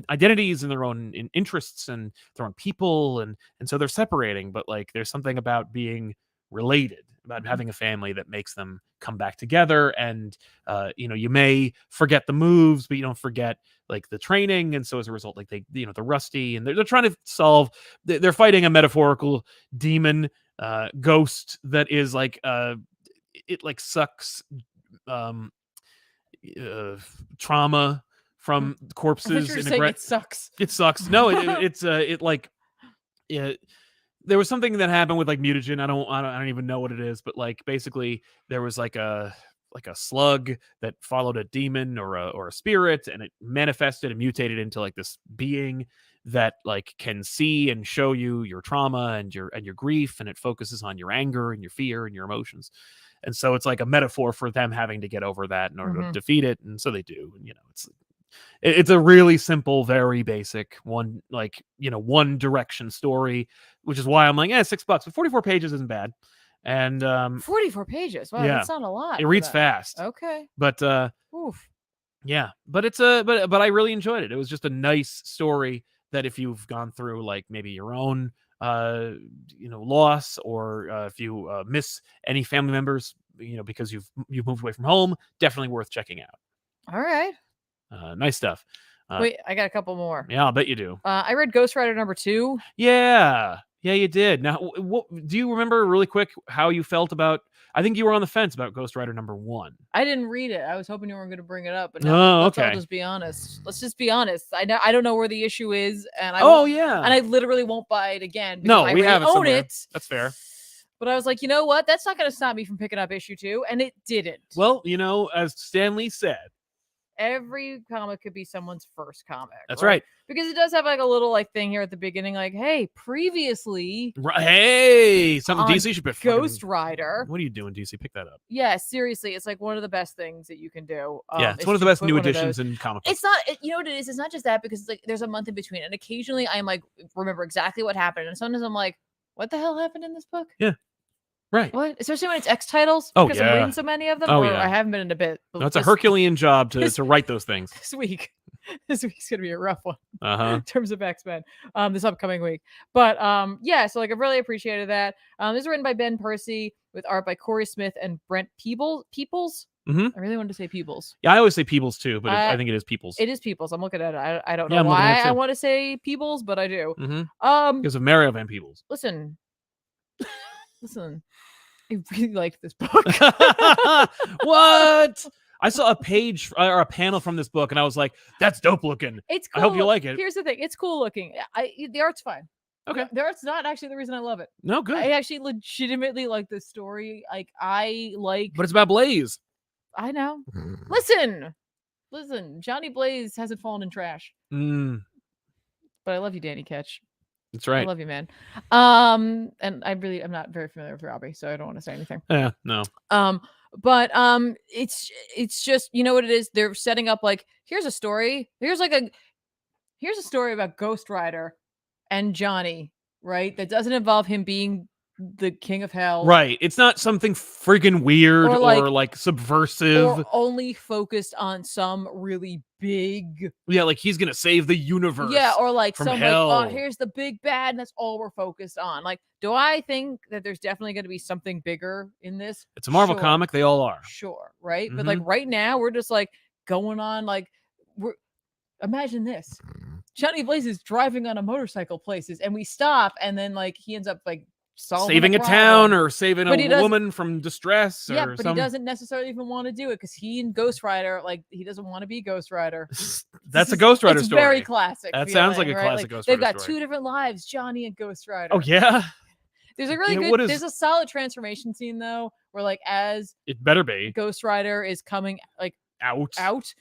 Speaker 1: identities and their own interests and their own people, and so they're separating, but like there's something about being related, about having a family, that makes them come back together. And you know, you may forget the moves, but you don't forget like the training. And so as a result, like they, you know, they're rusty, and they're trying to solve, they're fighting a metaphorical demon ghost that is like it like sucks trauma from corpses in a
Speaker 2: it sucks.
Speaker 1: It sucks. No, it's it like there was something that happened with like mutagen. I don't even know what it is, but like basically there was like a slug that followed a demon or a spirit, and it manifested and mutated into like this being that like can see and show you your trauma and your grief, and it focuses on your anger and your fear and your emotions. And so it's like a metaphor for them having to get over that in order to defeat it. And so they do. And, you know, it's a really simple, very basic one, like, you know, one direction story, which is why I'm like, $6, but 44 pages isn't bad. And
Speaker 2: 44 pages. Wow, that's not a lot.
Speaker 1: It reads fast.
Speaker 2: Okay.
Speaker 1: But yeah, but it's but I really enjoyed it. It was just a nice story that if you've gone through like maybe your own you know, loss, or if you miss any family members, you know, because you've moved away from home, definitely worth checking out.
Speaker 2: All right.
Speaker 1: Nice stuff.
Speaker 2: Wait, I got a couple more.
Speaker 1: Yeah, I'll bet you do.
Speaker 2: I read Ghost Rider #2.
Speaker 1: Yeah, you did. Now, what do you remember really quick how you felt about? I think you were on the fence about Ghost Rider #1.
Speaker 2: I didn't read it. I was hoping you weren't going to bring it up, but now let's all just be honest. Let's just be honest. I don't know where the issue is, and I literally won't buy it again.
Speaker 1: No,
Speaker 2: I
Speaker 1: we have it
Speaker 2: own
Speaker 1: somewhere.
Speaker 2: it.
Speaker 1: That's fair.
Speaker 2: But I was like, you know what? That's not going to stop me from picking up issue 2, and it didn't.
Speaker 1: Well, you know, as Stan Lee said,
Speaker 2: every comic could be someone's first comic.
Speaker 1: That's right.
Speaker 2: Because it does have like a little like thing here at the beginning, like, hey, previously,
Speaker 1: hey, something DC should pick.
Speaker 2: Ghost Rider.
Speaker 1: What are you doing, DC? Pick that up.
Speaker 2: Yeah, seriously, it's like one of the best things that you can do.
Speaker 1: Yeah, it's one of the best new additions in comic books.
Speaker 2: It's not, you know what it is? It's not just that, because it's like there's a month in between, and occasionally I'm like remember exactly what happened, and sometimes I'm like, what the hell happened in this book?
Speaker 1: Yeah. Right.
Speaker 2: What? Especially when it's X titles.
Speaker 1: Oh,
Speaker 2: because I'm reading so many of them. I haven't been in a bit.
Speaker 1: No, it's a Herculean job to write those things.
Speaker 2: This week's gonna be a rough one.
Speaker 1: In
Speaker 2: terms of X-Men. This upcoming week. But yeah, so like I really appreciated that. This is written by Ben Percy with art by Corey Smith and Brent Peoples. I really wanted to say Peoples.
Speaker 1: Yeah, I always say Peoples too, but I think it is Peoples.
Speaker 2: It is Peoples. I'm looking at it. I don't know why I want to say Peoples, but I do.
Speaker 1: Because of Mario Van Peebles.
Speaker 2: Listen. I really liked this book.
Speaker 1: What? I saw a page or a panel from this book, and I was like, "That's dope looking."
Speaker 2: It's cool.
Speaker 1: I hope you like it.
Speaker 2: Here's the thing: it's cool looking. The art's fine.
Speaker 1: Okay,
Speaker 2: the art's not actually the reason I love it.
Speaker 1: No, good.
Speaker 2: I actually legitimately like this story. Like
Speaker 1: but it's about Blaze.
Speaker 2: I know. Listen. Johnny Blaze hasn't fallen in trash.
Speaker 1: But
Speaker 2: I love you, Danny Ketch.
Speaker 1: That's right.
Speaker 2: I love you, man. And I'm not very familiar with Robbie, so I don't want to say anything.
Speaker 1: Yeah, no.
Speaker 2: But it's just, you know what it is? They're setting up like, here's a story. Here's a story about Ghost Rider and Johnny, right? That doesn't involve him being the king of hell.
Speaker 1: Right. It's not something friggin' weird or like subversive.
Speaker 2: Or only focused on some really big.
Speaker 1: Yeah, like he's gonna save the universe.
Speaker 2: Yeah, or like
Speaker 1: from
Speaker 2: some
Speaker 1: hell.
Speaker 2: like, oh, here's the big bad, and that's all we're focused on. Like, do I think that there's definitely gonna be something bigger in this?
Speaker 1: It's a Marvel comic, they all are.
Speaker 2: Sure, right? But like right now, we're just like going on like imagine this. Johnny Blaze is driving on a motorcycle places, and we stop, and then like he ends up like
Speaker 1: saving a town or saving a woman from distress.
Speaker 2: Yeah, but he doesn't necessarily even want to do it because he and Ghost Rider, like he doesn't want to be Ghost Rider.
Speaker 1: That's a Ghost Rider
Speaker 2: it's
Speaker 1: story.
Speaker 2: Very classic.
Speaker 1: That
Speaker 2: feeling,
Speaker 1: sounds like a
Speaker 2: right?
Speaker 1: classic Ghost Rider
Speaker 2: They've got
Speaker 1: story.
Speaker 2: 2 different lives, Johnny and Ghost Rider.
Speaker 1: Oh yeah.
Speaker 2: There's a really good. There's a solid transformation scene though, where like as
Speaker 1: it better be
Speaker 2: Ghost Rider is coming like
Speaker 1: out.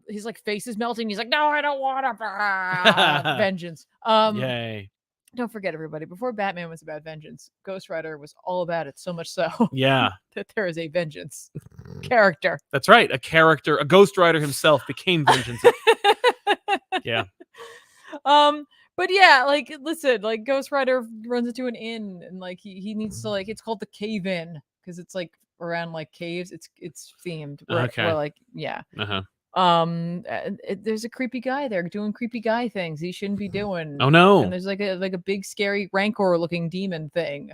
Speaker 2: His like face is melting. He's like, no, I don't want to. Vengeance.
Speaker 1: Yay.
Speaker 2: Don't forget, everybody, before Batman was about vengeance, Ghost Rider was all about it, so much so
Speaker 1: Yeah.
Speaker 2: that there is a vengeance character.
Speaker 1: That's right. A character, a Ghost Rider himself became vengeance. Yeah.
Speaker 2: But yeah, like listen, like Ghost Rider runs into an inn and like he needs to like it's called the Cave Inn because it's like around like caves. It's themed. Where like yeah.
Speaker 1: Uh-huh.
Speaker 2: There's a creepy guy there doing creepy guy things he shouldn't be doing.
Speaker 1: Oh no.
Speaker 2: And there's like a big scary rancor looking demon thing.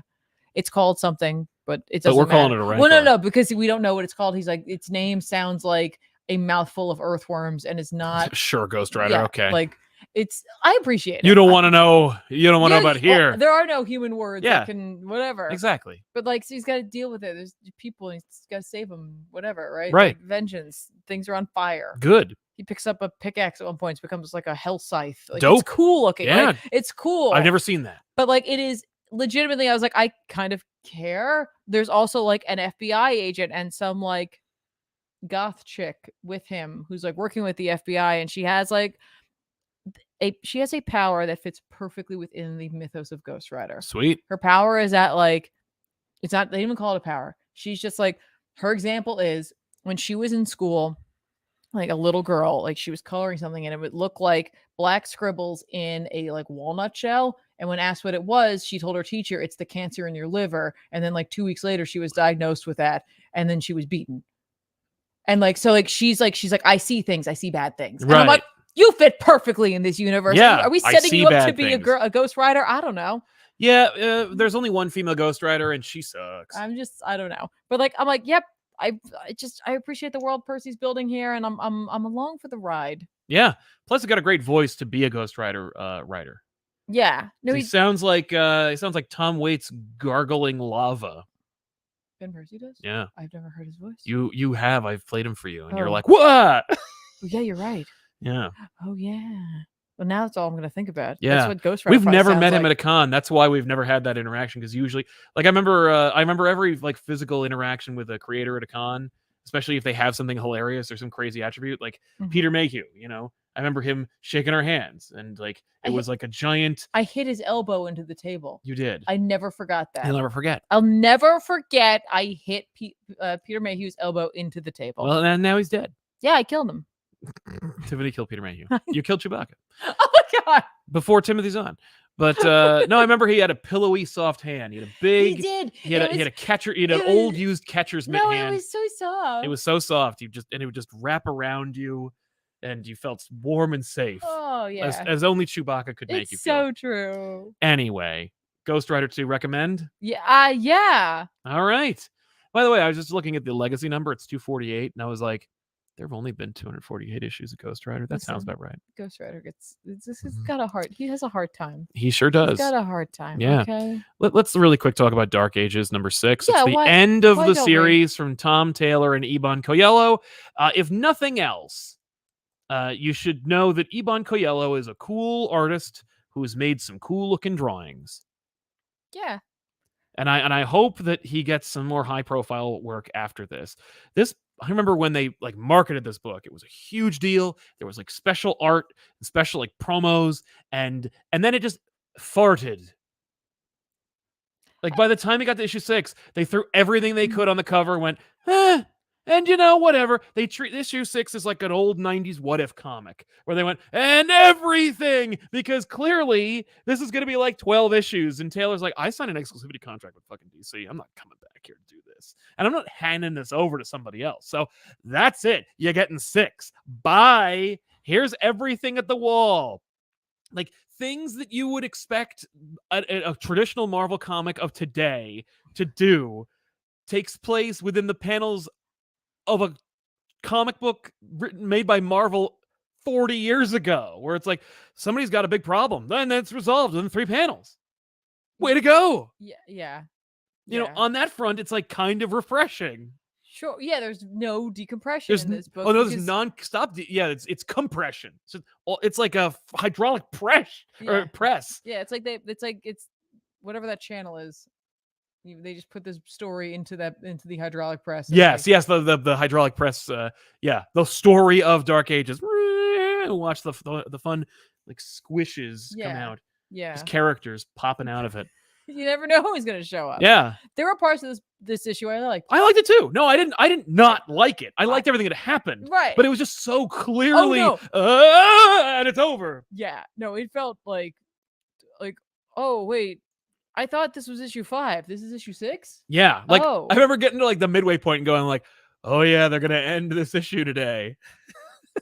Speaker 2: It's called something, but it doesn't
Speaker 1: But we're
Speaker 2: matter.
Speaker 1: calling it a rancor.
Speaker 2: Well, no, because we don't know what it's called. He's like, its name sounds like a mouthful of earthworms, and it's not.
Speaker 1: Sure, Ghost Rider.
Speaker 2: Yeah,
Speaker 1: okay.
Speaker 2: Like I appreciate it.
Speaker 1: You don't want to know. You don't want to know about here.
Speaker 2: Well, there are no human words.
Speaker 1: Yeah.
Speaker 2: That can whatever.
Speaker 1: Exactly.
Speaker 2: But like, so he's got to deal with it. There's people, and he's got to save them. Whatever, right?
Speaker 1: Right.
Speaker 2: Like, vengeance. Things are on fire.
Speaker 1: Good.
Speaker 2: He picks up a pickaxe at one point. It becomes like a hell scythe. Like,
Speaker 1: Dope.
Speaker 2: It's cool looking.
Speaker 1: Yeah.
Speaker 2: Right? It's cool.
Speaker 1: I've never seen that.
Speaker 2: But like, it is legitimately. I was like, I kind of care. There's also like an FBI agent and some like goth chick with him who's like working with the FBI, and she has like she has a power that fits perfectly within the mythos of Ghost Rider.
Speaker 1: Sweet.
Speaker 2: Her power is that like it's not, they didn't even call it a power. She's just like, her example is when she was in school, like a little girl, like she was coloring something and it would look like black scribbles in a like walnut shell. And when asked what it was, she told her teacher, it's the cancer in your liver. And then like 2 weeks later, she was diagnosed with that. And then she was beaten. And like, so like, she's like, I see things, I see bad things. And
Speaker 1: right.
Speaker 2: I'm like, you fit perfectly in this universe.
Speaker 1: Yeah,
Speaker 2: are we setting you up to be
Speaker 1: things.
Speaker 2: a Ghost Rider? I don't know.
Speaker 1: Yeah, there's only one female Ghost Rider, and she sucks.
Speaker 2: I don't know. But like, I'm like, yep. I appreciate the world Percy's building here, and I'm along for the ride.
Speaker 1: Yeah. Plus, he got a great voice to be a Ghost Rider writer.
Speaker 2: Yeah. No,
Speaker 1: he sounds like Tom Waits gargling lava.
Speaker 2: Ben Percy does?
Speaker 1: Yeah.
Speaker 2: I've never heard his voice.
Speaker 1: You have. I've played him for you, and you're like, what?
Speaker 2: Oh, yeah, you're right.
Speaker 1: Yeah.
Speaker 2: Oh yeah. Well, now that's all I'm gonna think about.
Speaker 1: Yeah.
Speaker 2: That's what Ghost Rider.
Speaker 1: We've never met him at a con. That's why we've never had that interaction. Because usually, like I remember every like physical interaction with a creator at a con, especially if they have something hilarious or some crazy attribute, like Peter Mayhew. You know, I remember him shaking our hands, and like it was like a giant.
Speaker 2: I hit his elbow into the table.
Speaker 1: You did.
Speaker 2: I never forgot that.
Speaker 1: You'll never forget.
Speaker 2: I'll never forget. I hit Peter Mayhew's elbow into the table.
Speaker 1: Well, and now he's dead.
Speaker 2: Yeah, I killed him.
Speaker 1: Tiffany killed Peter Mayhew. You killed Chewbacca.
Speaker 2: Oh my god!
Speaker 1: Before Timothy's on, but no, I remember he had a pillowy, soft hand. He had a big.
Speaker 2: He did.
Speaker 1: He had a catcher. He had an old used catcher's mitt hand.
Speaker 2: No, it was so soft.
Speaker 1: It was so soft. It would just wrap around you, and you felt warm and safe.
Speaker 2: Oh yeah,
Speaker 1: as only Chewbacca could make you feel.
Speaker 2: It's so true.
Speaker 1: Anyway, Ghost Rider 2 recommend.
Speaker 2: Yeah, yeah.
Speaker 1: All right. By the way, I was just looking at the legacy number. It's 248, and I was like, there have only been 248 issues of Ghost Rider. That sounds about right.
Speaker 2: Ghost Rider he's got a hard. He has a hard time.
Speaker 1: He sure does.
Speaker 2: He's got a hard time.
Speaker 1: Yeah.
Speaker 2: Okay.
Speaker 1: Let's really quick talk about Dark Ages number 6.
Speaker 2: Yeah,
Speaker 1: it's the end of the series from Tom Taylor and Iban Coelho. If nothing else, you should know that Iban Coelho is a cool artist who has made some cool looking drawings.
Speaker 2: Yeah.
Speaker 1: And I hope that he gets some more high profile work after this. I remember when they like marketed this book, it was a huge deal. There was like special art and special like promos, and then it just farted. Like by the time it got to issue 6, they threw everything they could on the cover and went, and you know, whatever. They treat issue 6 as like an old 90s what if comic where they went, and everything, because clearly this is going to be like 12 issues. And Taylor's like, I signed an exclusivity contract with fucking DC. I'm not coming back here to do this. And I'm not handing this over to somebody else. So that's it. You're getting 6. Bye. Here's everything at the wall. Like things that you would expect a traditional Marvel comic of today to do takes place within the panels of a comic book made by Marvel 40 years ago, where it's like somebody's got a big problem, then that's resolved in 3 panels. Way to go.
Speaker 2: Yeah.
Speaker 1: You know, on that front, it's like kind of refreshing.
Speaker 2: Sure. Yeah, there's no decompression in this book.
Speaker 1: Oh no, there's non-stop. Yeah, it's compression. So it's like a hydraulic press or press.
Speaker 2: Yeah, it's whatever that channel is. They just put this story into the hydraulic press.
Speaker 1: Yes, the hydraulic press. The story of Dark Ages. Watch the fun like squishes come out.
Speaker 2: Yeah,
Speaker 1: just characters popping out of it.
Speaker 2: You never know who's going to show up.
Speaker 1: Yeah,
Speaker 2: there were parts of this issue I liked.
Speaker 1: I liked it too. No, I didn't not like it. I liked everything that happened.
Speaker 2: Right,
Speaker 1: but it was just so clearly, and it's over.
Speaker 2: Yeah, no, it felt like, oh wait, I thought this was issue 5. This is issue 6.
Speaker 1: Yeah, like I remember getting to like the midway point and going like, oh yeah, they're gonna end this issue today.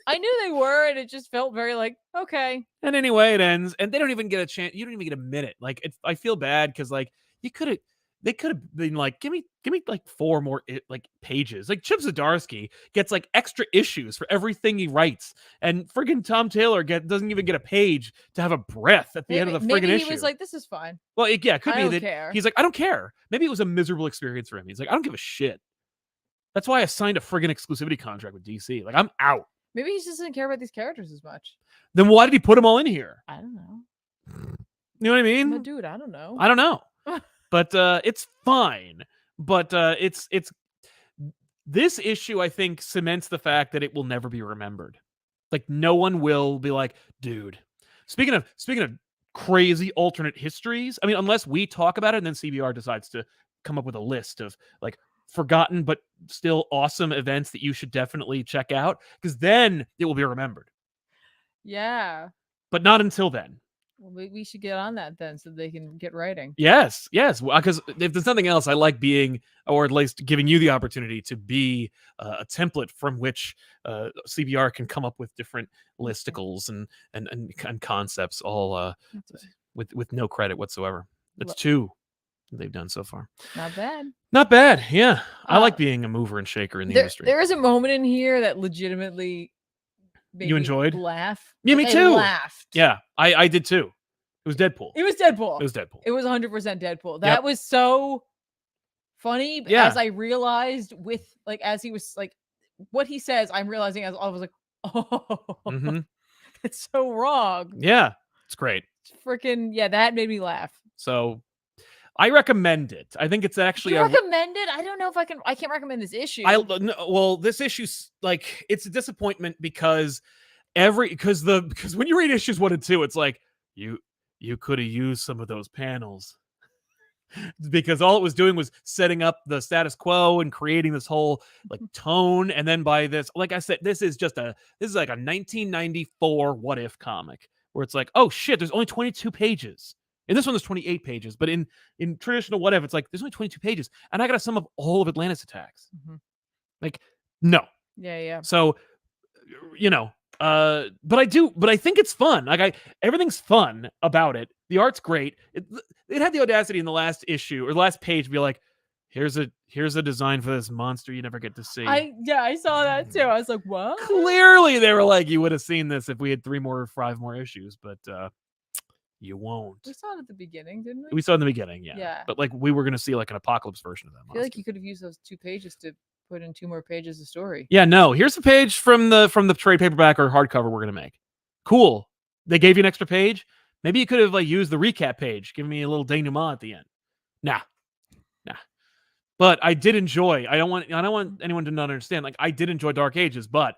Speaker 2: I knew they were, and it just felt very like, okay.
Speaker 1: And anyway, it ends, and they don't even get a chance. You don't even get a minute. Like, I feel bad because like they could have been like, give me like 4 more like pages. Like Chip Zdarsky gets like extra issues for everything he writes, and friggin' Tom Taylor doesn't even get a page to have a breath at the end of the friggin' issue.
Speaker 2: Maybe he was like, this is fine.
Speaker 1: Well, it could be that
Speaker 2: care.
Speaker 1: He's like, I don't care. Maybe it was a miserable experience for him. He's like, I don't give a shit. That's why I signed a friggin' exclusivity contract with DC. Like, I'm out.
Speaker 2: Maybe he just doesn't care about these characters as much.
Speaker 1: Then why did he put them all in here?
Speaker 2: I don't know.
Speaker 1: You know what I mean?
Speaker 2: But dude, I don't know.
Speaker 1: I don't know. But it's fine. But it's this issue, I think, cements the fact that it will never be remembered. Like no one will be like, dude. Speaking of crazy alternate histories, I mean, unless we talk about it and then CBR decides to come up with a list of like forgotten but still awesome events that you should definitely check out, because then it will be remembered.
Speaker 2: Yeah.
Speaker 1: But not until then.
Speaker 2: Well, we should get on that then so they can get writing.
Speaker 1: Yes. Because if there's nothing else, I like being, or at least giving you the opportunity to be a template from which CBR can come up with different listicles and concepts, all with no credit whatsoever. That's 2 they've done so far.
Speaker 2: Not bad.
Speaker 1: Not bad. Yeah. I like being a mover and shaker in the industry.
Speaker 2: There is a moment in here that legitimately made
Speaker 1: you enjoyed?
Speaker 2: Me laugh.
Speaker 1: Yeah, me too.
Speaker 2: I laughed.
Speaker 1: Yeah, I did too. It was Deadpool.
Speaker 2: It was Deadpool.
Speaker 1: It was
Speaker 2: 100% Deadpool. That was so funny.
Speaker 1: Yeah.
Speaker 2: As I realized as he was like, what he says, I'm realizing as I was like, oh, it's so wrong.
Speaker 1: Yeah, it's great.
Speaker 2: Freaking, that made me laugh.
Speaker 1: So I recommend it. I think it's actually
Speaker 2: recommend it. I don't know if I can't recommend this issue.
Speaker 1: This issue's like, it's a disappointment because when you read issues 1 and 2, it's like you could have used some of those panels, because all it was doing was setting up the status quo and creating this whole like tone. And then by this, like I said, this is like a 1994 What If comic where it's like, oh shit, there's only 22 pages. In this one, there's 28 pages, but in traditional What If, it's like there's only 22 pages, and I got to sum up all of Atlantis attacks. Like, no.
Speaker 2: Yeah.
Speaker 1: So, but I think it's fun. Like everything's fun about it. The art's great. It had the audacity in the last issue or the last page to be like, here's a design for this monster you never get to see.
Speaker 2: I saw that too. I was like, what?
Speaker 1: Clearly, they were like, you would have seen this if we had 3 more or 5 more issues, but you won't.
Speaker 2: We saw it at the beginning, didn't we?
Speaker 1: We saw it in the beginning, yeah.
Speaker 2: Yeah.
Speaker 1: But like we were going to see like an apocalypse version of that monster.
Speaker 2: I feel like you could have used those 2 pages to put in 2 more pages of story.
Speaker 1: Yeah, no. Here's a page from the trade paperback or hardcover we're going to make. Cool. They gave you an extra page. Maybe you could have like used the recap page, give me a little denouement at the end. Nah. But I did enjoy. I don't want anyone to not understand. Like I did enjoy Dark Ages, but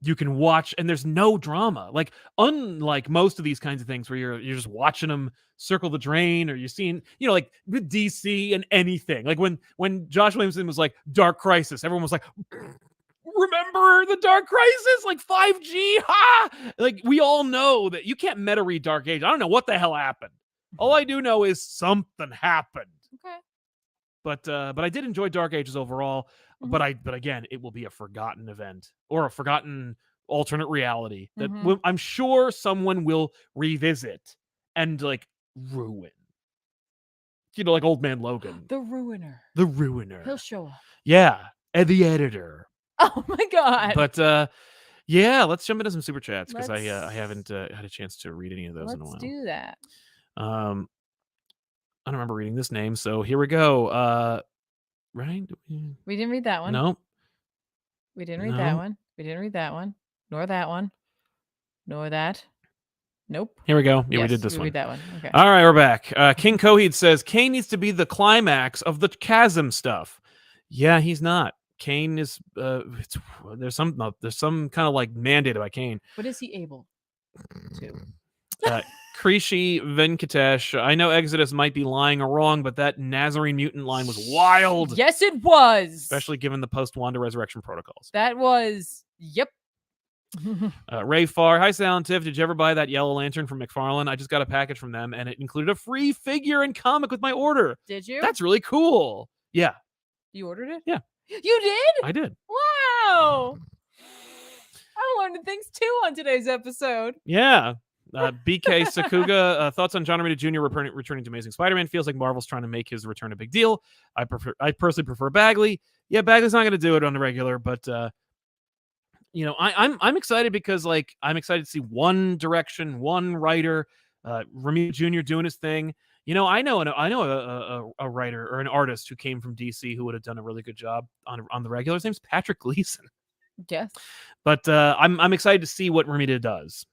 Speaker 1: you can watch and there's no drama. Like unlike most of these kinds of things where you're just watching them circle the drain, or you're seeing, like with DC and anything. Like when Josh Williamson was like Dark Crisis, everyone was like, remember the Dark Crisis? Like 5G, ha! Like we all know that you can't meta read Dark Age. I don't know what the hell happened. All I do know is something happened.
Speaker 2: Okay.
Speaker 1: But I did enjoy Dark Ages overall. But again, it will be a forgotten event or a forgotten alternate reality that I'm sure someone will revisit and like ruin. Like Old Man Logan.
Speaker 2: The Ruiner. He'll show up.
Speaker 1: Yeah, and the editor.
Speaker 2: Oh my god.
Speaker 1: But yeah, let's jump into some super chats because I haven't had a chance to read any of those in a while.
Speaker 2: Let's do that.
Speaker 1: I don't remember reading this name, so here we go. right?
Speaker 2: We didn't read that one.
Speaker 1: Nope.
Speaker 2: We didn't read that one. We didn't read that one. Nor that one. Nor that. Nope.
Speaker 1: Here we go. Yeah,
Speaker 2: yes,
Speaker 1: we did this one.
Speaker 2: Read that one. Okay.
Speaker 1: All right, we're back. King Coheed says Kane needs to be the climax of the chasm stuff. Yeah, he's not. Kane is. There's some kind of like mandate by Kane.
Speaker 2: But is he able to?
Speaker 1: Krishi Venkatesh. I know Exodus might be lying or wrong, but that Nazarene mutant line was wild.
Speaker 2: Yes, it was.
Speaker 1: Especially given the post-Wanda resurrection protocols.
Speaker 2: That was. Yep.
Speaker 1: Ray Farr. Hi, Sal and Tiff. Did you ever buy that yellow lantern from McFarlane? I just got a package from them, and it included a free figure and comic with my order.
Speaker 2: Did you?
Speaker 1: That's really cool. Yeah.
Speaker 2: You ordered it?
Speaker 1: Yeah.
Speaker 2: You did?
Speaker 1: I did.
Speaker 2: Wow. I learned things too on today's episode.
Speaker 1: Yeah. BK Sakuga, thoughts on John Romita Jr. returning to Amazing Spider-Man? Feels like Marvel's trying to make his return a big deal. I personally prefer Bagley. Yeah, Bagley's not going to do it on the regular, but I'm excited because like I'm excited to see one direction, one writer, Romita Jr. doing his thing. I know a writer or an artist who came from DC who would have done a really good job on the regular. His name's Patrick Gleason.
Speaker 2: Yes.
Speaker 1: But I'm excited to see what Romita does.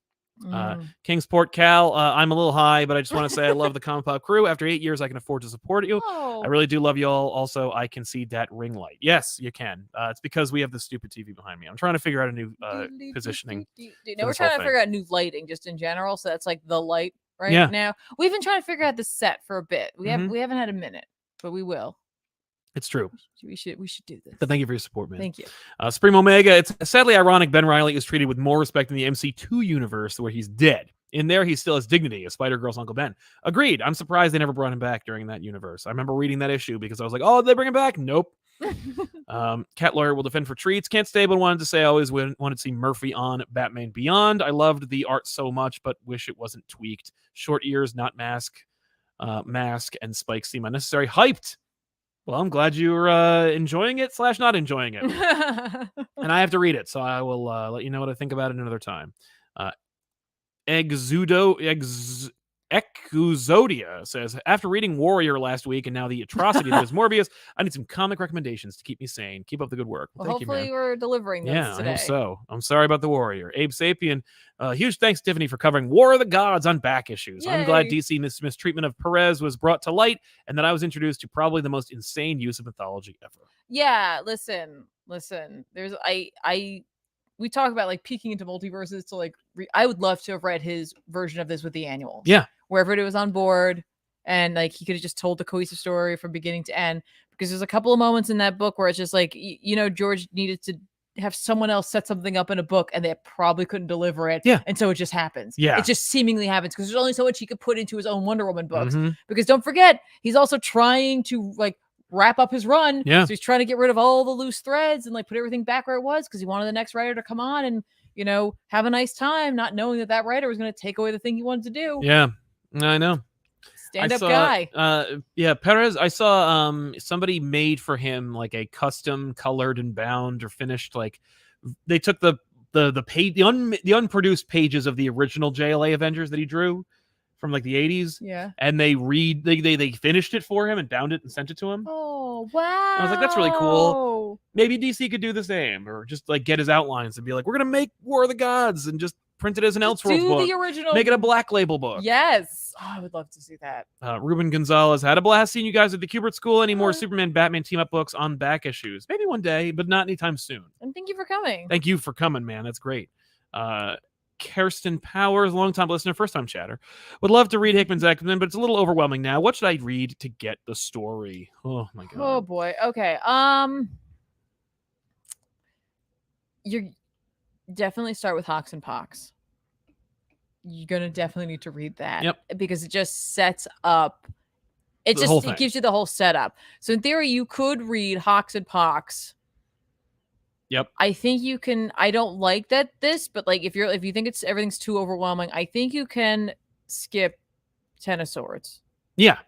Speaker 1: Kingsport Cal, I'm a little high, but I just want to say I love the ComicPop crew. After 8 years, I can afford to support you.
Speaker 2: Oh.
Speaker 1: I really do love you all. Also, I can see that ring light. Yes, you can. It's because we have this stupid TV behind me. I'm trying to figure out a new positioning.
Speaker 2: No, we're trying to figure out new lighting just in general. So that's like the light right now. We've been trying to figure out the set for a bit. We haven't had a minute, but we will.
Speaker 1: It's true.
Speaker 2: We should do this.
Speaker 1: But thank you for your support, man.
Speaker 2: Thank you.
Speaker 1: Supreme Omega. It's sadly ironic Ben Reilly is treated with more respect in the MC2 universe where he's dead. In there, he still has dignity as Spider-Girl's Uncle Ben. Agreed. I'm surprised they never brought him back during that universe. I remember reading that issue because I was like, oh, did they bring him back? Nope. Cat Lawyer will defend for treats. Can't stay, but wanted to say I always wanted to see Murphy on Batman Beyond. I loved the art so much, but wish it wasn't tweaked. Short ears, not mask. Mask and Spike seem unnecessary. Hyped. Well, I'm glad you're enjoying it / not enjoying it. And I have to read it, so I will let you know what I think about it another time. Exuzodia says, after reading Warrior last week and now the atrocity that is Morbius, I need some comic recommendations to keep me sane. Keep up the good work.
Speaker 2: Well, hopefully you, we're delivering those today.
Speaker 1: I hope so. I'm sorry about the Warrior. Abe Sapien, huge thanks, Tiffany, for covering War of the Gods on back issues. Yay. I'm glad DC mistreatment of Perez was brought to light and that I was introduced to probably the most insane use of mythology ever.
Speaker 2: Yeah, listen. There's we talk about like peeking into multiverses to like I would love to have read his version of this with the annuals.
Speaker 1: Yeah.
Speaker 2: Wherever it was on board and like he could have just told the cohesive story from beginning to end, because there's a couple of moments in that book where it's just like, George needed to have someone else set something up in a book and they probably couldn't deliver it.
Speaker 1: Yeah.
Speaker 2: And so it just happens.
Speaker 1: Yeah.
Speaker 2: It just seemingly happens because there's only so much he could put into his own Wonder Woman books.
Speaker 1: Mm-hmm.
Speaker 2: Because don't forget, he's also trying to like wrap up his run.
Speaker 1: Yeah.
Speaker 2: So he's trying to get rid of all the loose threads and like put everything back where it was because he wanted the next writer to come on and, have a nice time, not knowing that writer was going to take away the thing he wanted to do.
Speaker 1: Yeah, I know.
Speaker 2: Stand-up guy.
Speaker 1: Perez, I saw somebody made for him like a custom colored and bound or finished, like they took the page, the unproduced pages of the original JLA Avengers that he drew from like the 80s.
Speaker 2: Yeah.
Speaker 1: And they finished it for him and bound it and sent it to him.
Speaker 2: Oh, wow.
Speaker 1: I was like, that's really cool. Maybe DC could do the same or just like get his outlines and be like, we're going to make War of the Gods and just print it as an Elseworlds book.
Speaker 2: The original.
Speaker 1: Make it a Black Label book.
Speaker 2: Yes. Oh, I would love to see that.
Speaker 1: Ruben Gonzalez, had a blast seeing you guys at the Kubert School. Any more Superman Batman team up books on back issues? Maybe one day, but not anytime soon.
Speaker 2: And thank you for coming.
Speaker 1: Thank you for coming, man. That's great. Kirsten Powers, long-time listener, first-time chatter. Would love to read Hickman's X-Men, but it's a little overwhelming now. What should I read to get the story? Oh, my God.
Speaker 2: Oh, boy. Okay. You're definitely start with Hawks and Pox. You're going to definitely need to read that.
Speaker 1: Yep.
Speaker 2: Because it just sets up. It gives you the whole setup. So, in theory, you could read Hawks and Pox.
Speaker 1: Yep.
Speaker 2: I think you can. I don't like but like if you think everything's too overwhelming, I think you can skip Ten of Swords.
Speaker 1: Yeah.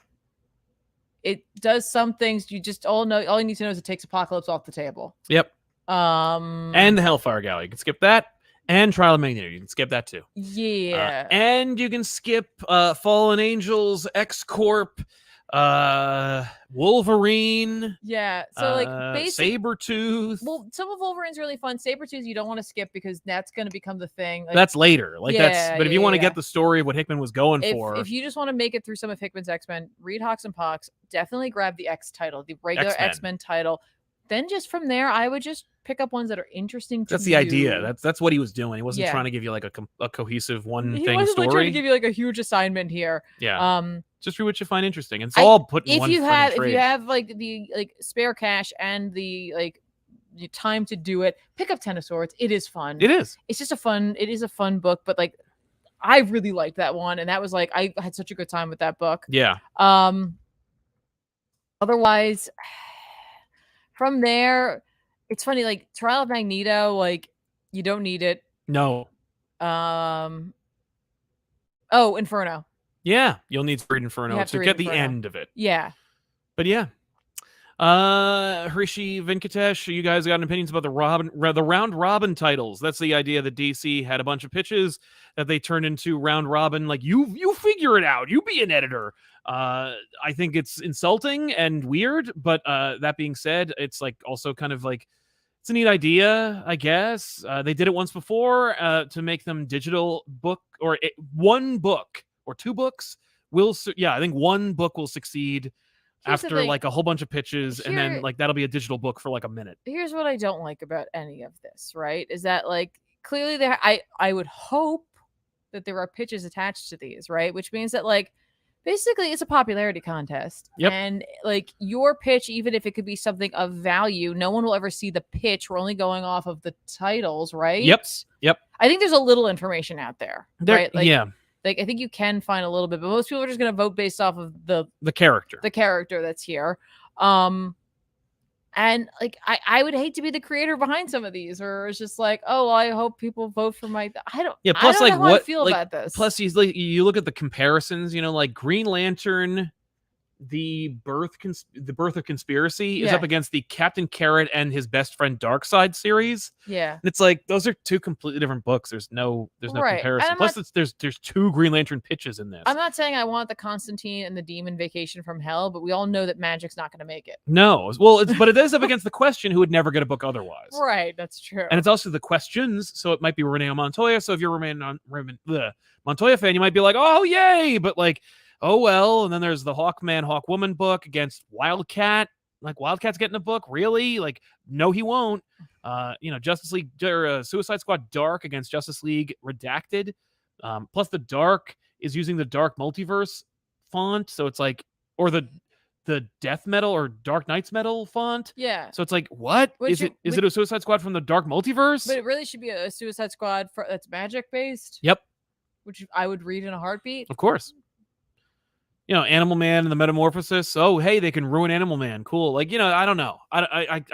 Speaker 2: It does some things. You just all you need to know is it takes Apocalypse off the table.
Speaker 1: Yep. And the Hellfire Gala. You can skip that. And Trial of Magneto. You can skip that too.
Speaker 2: Yeah.
Speaker 1: And you can skip Fallen Angels, X-Corp, Wolverine.
Speaker 2: Yeah. So like
Speaker 1: Sabretooth.
Speaker 2: Well, some of Wolverine's really fun. Sabretooth you don't want to skip because that's going to become the thing. Like,
Speaker 1: that's later. Like but if you want to
Speaker 2: yeah.
Speaker 1: get the story of what Hickman was going for.
Speaker 2: If you just want to make it through some of Hickman's X-Men, read Hawks and Pox. Definitely grab the X title, the regular X-Men title. Then just from there, I would just pick up ones that are interesting to
Speaker 1: That's the idea. That's what he was doing. He wasn't trying to give you like a cohesive one thing story.
Speaker 2: He wasn't like trying to give you like a huge assignment here.
Speaker 1: Yeah. Just read what you find interesting. It's all put in one trade.
Speaker 2: If you have like the spare cash and the time to do it, pick up Ten of Swords. It is fun.
Speaker 1: It is.
Speaker 2: It's just a fun book, but like I really liked that one, and that was like I had such a good time with that book.
Speaker 1: Yeah.
Speaker 2: Otherwise, from there, it's funny, like Trial of Magneto, like you don't need it.
Speaker 1: No.
Speaker 2: Inferno.
Speaker 1: Yeah, you'll need to read Inferno to get the end of it.
Speaker 2: Yeah.
Speaker 1: But yeah. Hrishi Venkatesh, you guys got opinions about the round robin titles? That's the idea that DC had a bunch of pitches that they turned into round robin. Like you figure it out. You be an editor. I think it's insulting and weird, but that being said, it's like also kind of like it's a neat idea, I guess. They did it once before to make them digital book or one book or two books I think one book will succeed. After like a whole bunch of pitches, and then like that'll be a digital book for like a minute.
Speaker 2: Here's what I don't like about any of this, right? Is that like clearly there I would hope that there are pitches attached to these, right? Which means that like basically it's a popularity contest.
Speaker 1: Yep.
Speaker 2: And like your pitch, even if it could be something of value, no one will ever see the pitch. We're only going off of the titles, right?
Speaker 1: Yep.
Speaker 2: I think there's a little information out there. Right? Like,
Speaker 1: yeah.
Speaker 2: Like I think you can find a little bit, but most people are just going to vote based off of the
Speaker 1: character,
Speaker 2: that's here. And like I would hate to be the creator behind some of these, or it's just like, oh, well, I hope people vote for my. I don't.
Speaker 1: Yeah. Plus,
Speaker 2: I don't
Speaker 1: like
Speaker 2: know how
Speaker 1: what
Speaker 2: I feel about this.
Speaker 1: Plus, you look at the comparisons. You know, like Green Lantern. The birth of conspiracy is up against the Captain Carrot and his best friend Darkseid series.
Speaker 2: Yeah,
Speaker 1: and it's like those are two completely different books. There's no comparison. Plus, there's two Green Lantern pitches in this.
Speaker 2: I'm not saying I want the Constantine and the Demon Vacation from Hell, but we all know that Magic's not going to make it.
Speaker 1: No, well, but it is up against the Question, who would never get a book otherwise.
Speaker 2: Right, that's true.
Speaker 1: And it's also the Questions, so it might be Renee Montoya. So if you're a Montoya fan, you might be like, oh yay, but like. Oh, well, and then there's the Hawkman, Hawkwoman book against Wildcat. Like, Wildcat's getting a book? Really? Like, no, he won't. Justice League or Suicide Squad Dark against Justice League Redacted. Plus, the Dark is using the Dark Multiverse font. So it's like, or the Death Metal or Dark Knights Metal font.
Speaker 2: Yeah.
Speaker 1: So it's like, what? Is it a Suicide Squad from the Dark Multiverse?
Speaker 2: But it really should be a Suicide Squad that's Magic-based.
Speaker 1: Yep.
Speaker 2: Which I would read in a heartbeat.
Speaker 1: Of course. Animal Man and the Metamorphosis. Oh, hey, they can ruin Animal Man. Cool. Like, I don't know. I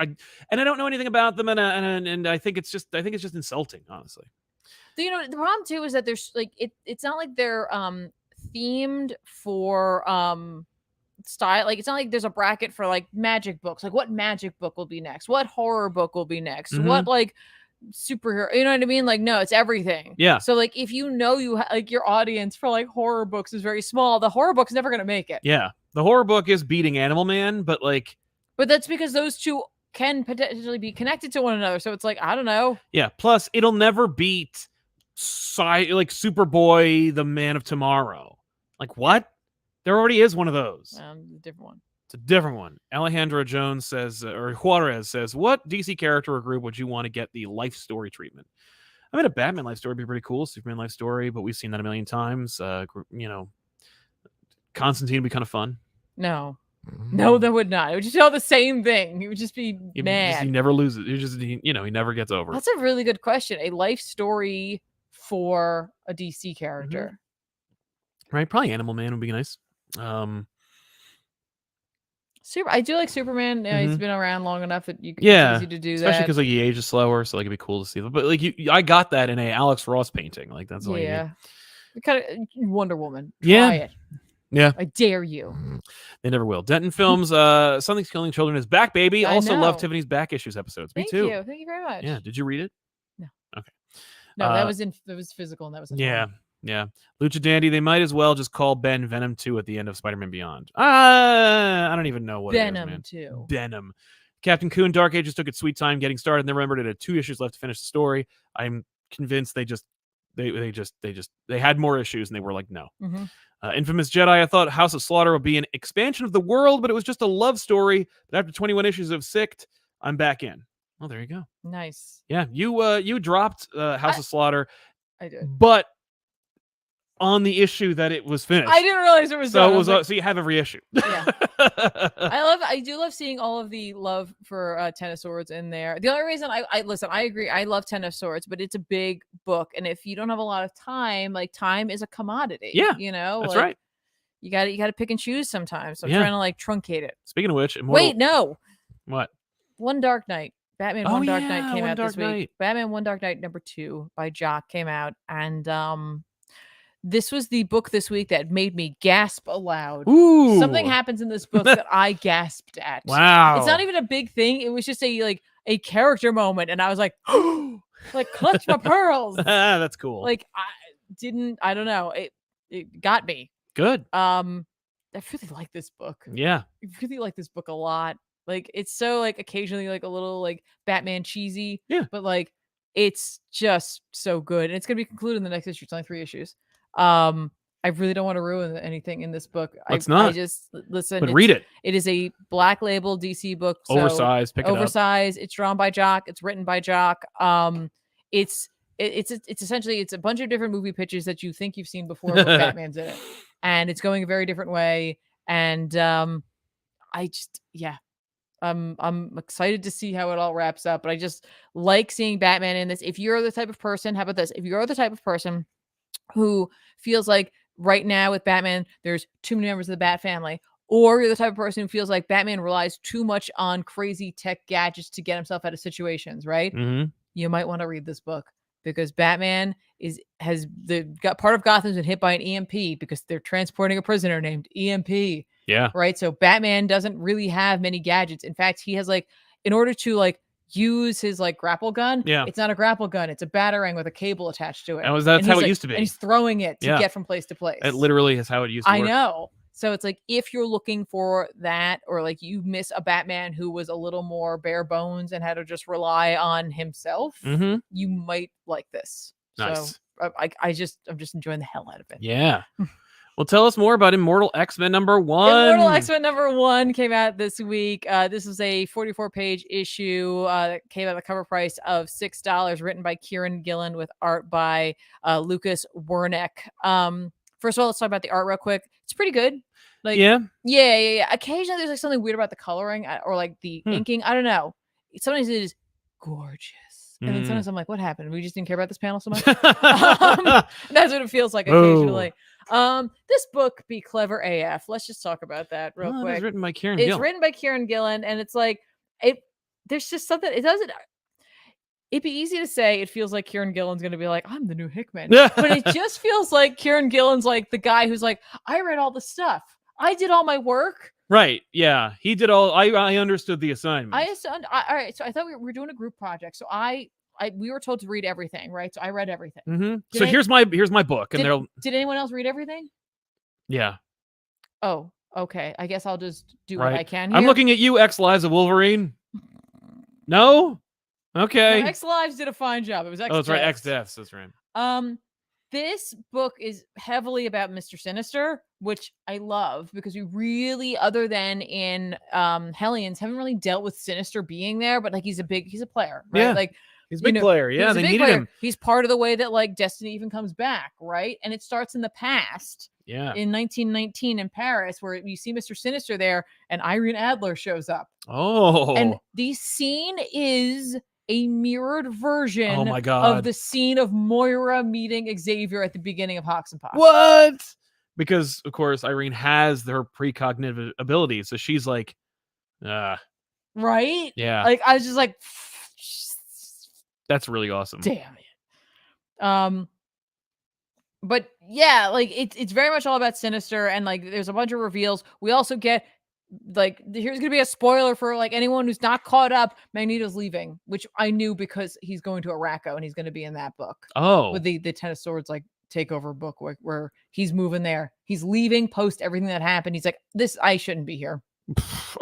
Speaker 1: don't know anything about them, and I think it's just insulting, honestly.
Speaker 2: So, the problem too is that there's like it's not like they're themed for style. Like, it's not like there's a bracket for like magic books. Like, what magic book will be next? What horror book will be next?
Speaker 1: Mm-hmm.
Speaker 2: What like superhero, you know what I mean? Like, no, it's everything.
Speaker 1: Yeah.
Speaker 2: So like if you like your audience for like horror books is very small, the horror book's never gonna make it.
Speaker 1: Yeah, the horror book is beating Animal Man, but
Speaker 2: that's because those two can potentially be connected to one another. So it's like, I don't know.
Speaker 1: Yeah. Plus, it'll never beat Superboy, the Man of Tomorrow. Like, what? There already is one of those.
Speaker 2: A different one.
Speaker 1: It's a different one. Alejandro Jones says, or Juarez says, what DC character or group would you want to get the life story treatment? I mean, a Batman life story would be pretty cool. Superman life story, but we've seen that a million times. Constantine would be kind of fun.
Speaker 2: No, that would not. It would just tell the same thing. He would just be mad.
Speaker 1: He never loses. He never gets over.
Speaker 2: That's a really good question. A life story for a DC character.
Speaker 1: Mm-hmm. Right? Probably Animal Man would be nice.
Speaker 2: I do like Superman. Mm-hmm. He's been around long enough that it's easy to do
Speaker 1: especially because he ages slower, so it'd be cool to see. But I got that in a Alex Ross painting. Like that's all you need.
Speaker 2: Kind of Wonder Woman.
Speaker 1: Try
Speaker 2: it.
Speaker 1: Yeah.
Speaker 2: I dare you.
Speaker 1: They never will. Denton Films, Something's Killing Children is back, baby. Also love Tiffany's Back Issues episodes. Me too.
Speaker 2: Thank you very much.
Speaker 1: Yeah. Did you read it?
Speaker 2: No.
Speaker 1: Okay.
Speaker 2: No, it was physical and that was
Speaker 1: yeah. Yeah. Lucha Dandy, they might as well just call Ben Venom 2 at the end of Spider-Man Beyond. I don't even know what it is, man.
Speaker 2: Venom 2.
Speaker 1: Venom. Captain Coon Dark Ages took its sweet time getting started, and they remembered it had 2 issues left to finish the story. I'm convinced they had more issues, and they were like, no.
Speaker 2: Mm-hmm.
Speaker 1: Infamous Jedi, I thought House of Slaughter would be an expansion of the world, but it was just a love story. But after 21 issues of Sicked, I'm back in. Oh, there you go.
Speaker 2: Nice.
Speaker 1: Yeah, you dropped House of Slaughter.
Speaker 2: I did.
Speaker 1: But on the issue that it was finished.
Speaker 2: I didn't realize it was
Speaker 1: so
Speaker 2: done.
Speaker 1: it was like, so you have every issue.
Speaker 2: Yeah. I do love seeing all of the love for Ten of Swords in there. The only reason I listen, I agree, I love Ten of Swords, but it's a big book, and if you don't have a lot of time, like time is a commodity.
Speaker 1: Yeah,
Speaker 2: you know,
Speaker 1: that's
Speaker 2: like,
Speaker 1: right.
Speaker 2: You got to pick and choose sometimes. So I'm trying to like truncate it.
Speaker 1: Speaking of which,
Speaker 2: wait, no.
Speaker 1: What?
Speaker 2: One Dark Knight. Batman One Dark Knight came out this week.
Speaker 1: Knight.
Speaker 2: Batman One Dark Knight #2 by Jock came out, and this was the book this week that made me gasp aloud.
Speaker 1: Ooh.
Speaker 2: Something happens in this book that I gasped at.
Speaker 1: Wow.
Speaker 2: It's not even a big thing. It was just a character moment, and I was like, like clutch my pearls.
Speaker 1: That's cool.
Speaker 2: Like I don't know. It got me.
Speaker 1: Good.
Speaker 2: I really like this book.
Speaker 1: Yeah.
Speaker 2: I really like this book a lot. Like, it's so like occasionally like a little like Batman cheesy.
Speaker 1: Yeah.
Speaker 2: But like it's just so good. And it's gonna be concluded in the next issue. It's only 3 issues. I really don't want to ruin anything in this book.
Speaker 1: Let's not.
Speaker 2: I just listen.
Speaker 1: But read it.
Speaker 2: It is a black label DC book. So
Speaker 1: oversized. Pick it up.
Speaker 2: Oversized. It's drawn by Jock. It's written by Jock. It's essentially it's a bunch of different movie pitches that you think you've seen before, but Batman's in it, and it's going a very different way. And I'm excited to see how it all wraps up. But I just like seeing Batman in this. If you're the type of person, how about this? If you're the type of person who feels like right now with Batman, there's too many members of the Bat family, or you're the type of person who feels like Batman relies too much on crazy tech gadgets to get himself out of situations, right?
Speaker 1: Mm-hmm.
Speaker 2: You might want to read this book because Batman got part of Gotham's been hit by an EMP because they're transporting a prisoner named EMP.
Speaker 1: Yeah.
Speaker 2: Right. So Batman doesn't really have many gadgets. In fact, he has in order to use his grapple gun.
Speaker 1: Yeah.
Speaker 2: It's not a grapple gun. It's a batarang with a cable attached to it.
Speaker 1: That's how it used to be.
Speaker 2: And he's throwing it to get from place to place.
Speaker 1: It literally is how it used to work.
Speaker 2: I know. So it's if you're looking for that, or you miss a Batman who was a little more bare bones and had to just rely on himself, you might like this.
Speaker 1: Nice.
Speaker 2: So I'm just enjoying the hell out of it.
Speaker 1: Yeah. Well, tell us more about Immortal X-Men #1.
Speaker 2: Immortal X-Men #1 came out this week. This is a 44-page issue that came at the cover price of $6, written by Kieran Gillen with art by Lucas Wernick. First of all, let's talk about the art real quick. It's pretty good. Yeah. Occasionally there's something weird about the coloring or the inking. I don't know. Sometimes it is gorgeous. And then sometimes I'm like, what happened? We just didn't care about this panel so much. That's what it feels like occasionally. This book be clever AF. Let's just talk about that real quick.
Speaker 1: It's written by Kieran Gillen.
Speaker 2: It's written by Kieran Gillen, and it's there's just something. It'd be easy to say it feels like Kieran Gillen's going to be like, I'm the new Hickman. But it just feels like Kieran Gillen's the guy who's I read all the stuff. I did all my work.
Speaker 1: Right. Yeah. He did all. I understood the assignment.
Speaker 2: All right. So I thought we were doing a group project. So we were told to read everything, right? So I read everything.
Speaker 1: Mm-hmm. So here's my book. And
Speaker 2: did anyone else read everything?
Speaker 1: Yeah.
Speaker 2: Oh, okay. I guess I'll just do what I can here.
Speaker 1: I'm looking at you, X-Lives Wolverine. No? Okay.
Speaker 2: No, X-Lives did a fine job. It was X.
Speaker 1: Oh, that's right. X-Deaths. That's right.
Speaker 2: This book is heavily about Mr. Sinister, which I love because we really, other than in Hellions, haven't really dealt with Sinister being there, but he's a player, right?
Speaker 1: Yeah. He's a big player. Yeah, they needed him.
Speaker 2: He's part of the way that Destiny even comes back, right? And it starts in the past.
Speaker 1: Yeah.
Speaker 2: In 1919 in Paris, where you see Mr. Sinister there, and Irene Adler shows up.
Speaker 1: Oh.
Speaker 2: And the scene is a mirrored version
Speaker 1: of
Speaker 2: the scene of Moira meeting Xavier at the beginning of Hawks and Pox.
Speaker 1: What? Because, of course, Irene has her precognitive abilities. So she's right?
Speaker 2: Yeah. I was just
Speaker 1: that's really awesome.
Speaker 2: Damn it. But yeah, it's very much all about Sinister, and there's a bunch of reveals. We also get here's gonna be a spoiler for anyone who's not caught up. Magneto's leaving, which I knew because he's going to Araco and he's gonna be in that book.
Speaker 1: Oh,
Speaker 2: with the Ten of Swords takeover book where he's moving there. He's leaving post everything that happened. He's like, I shouldn't be here.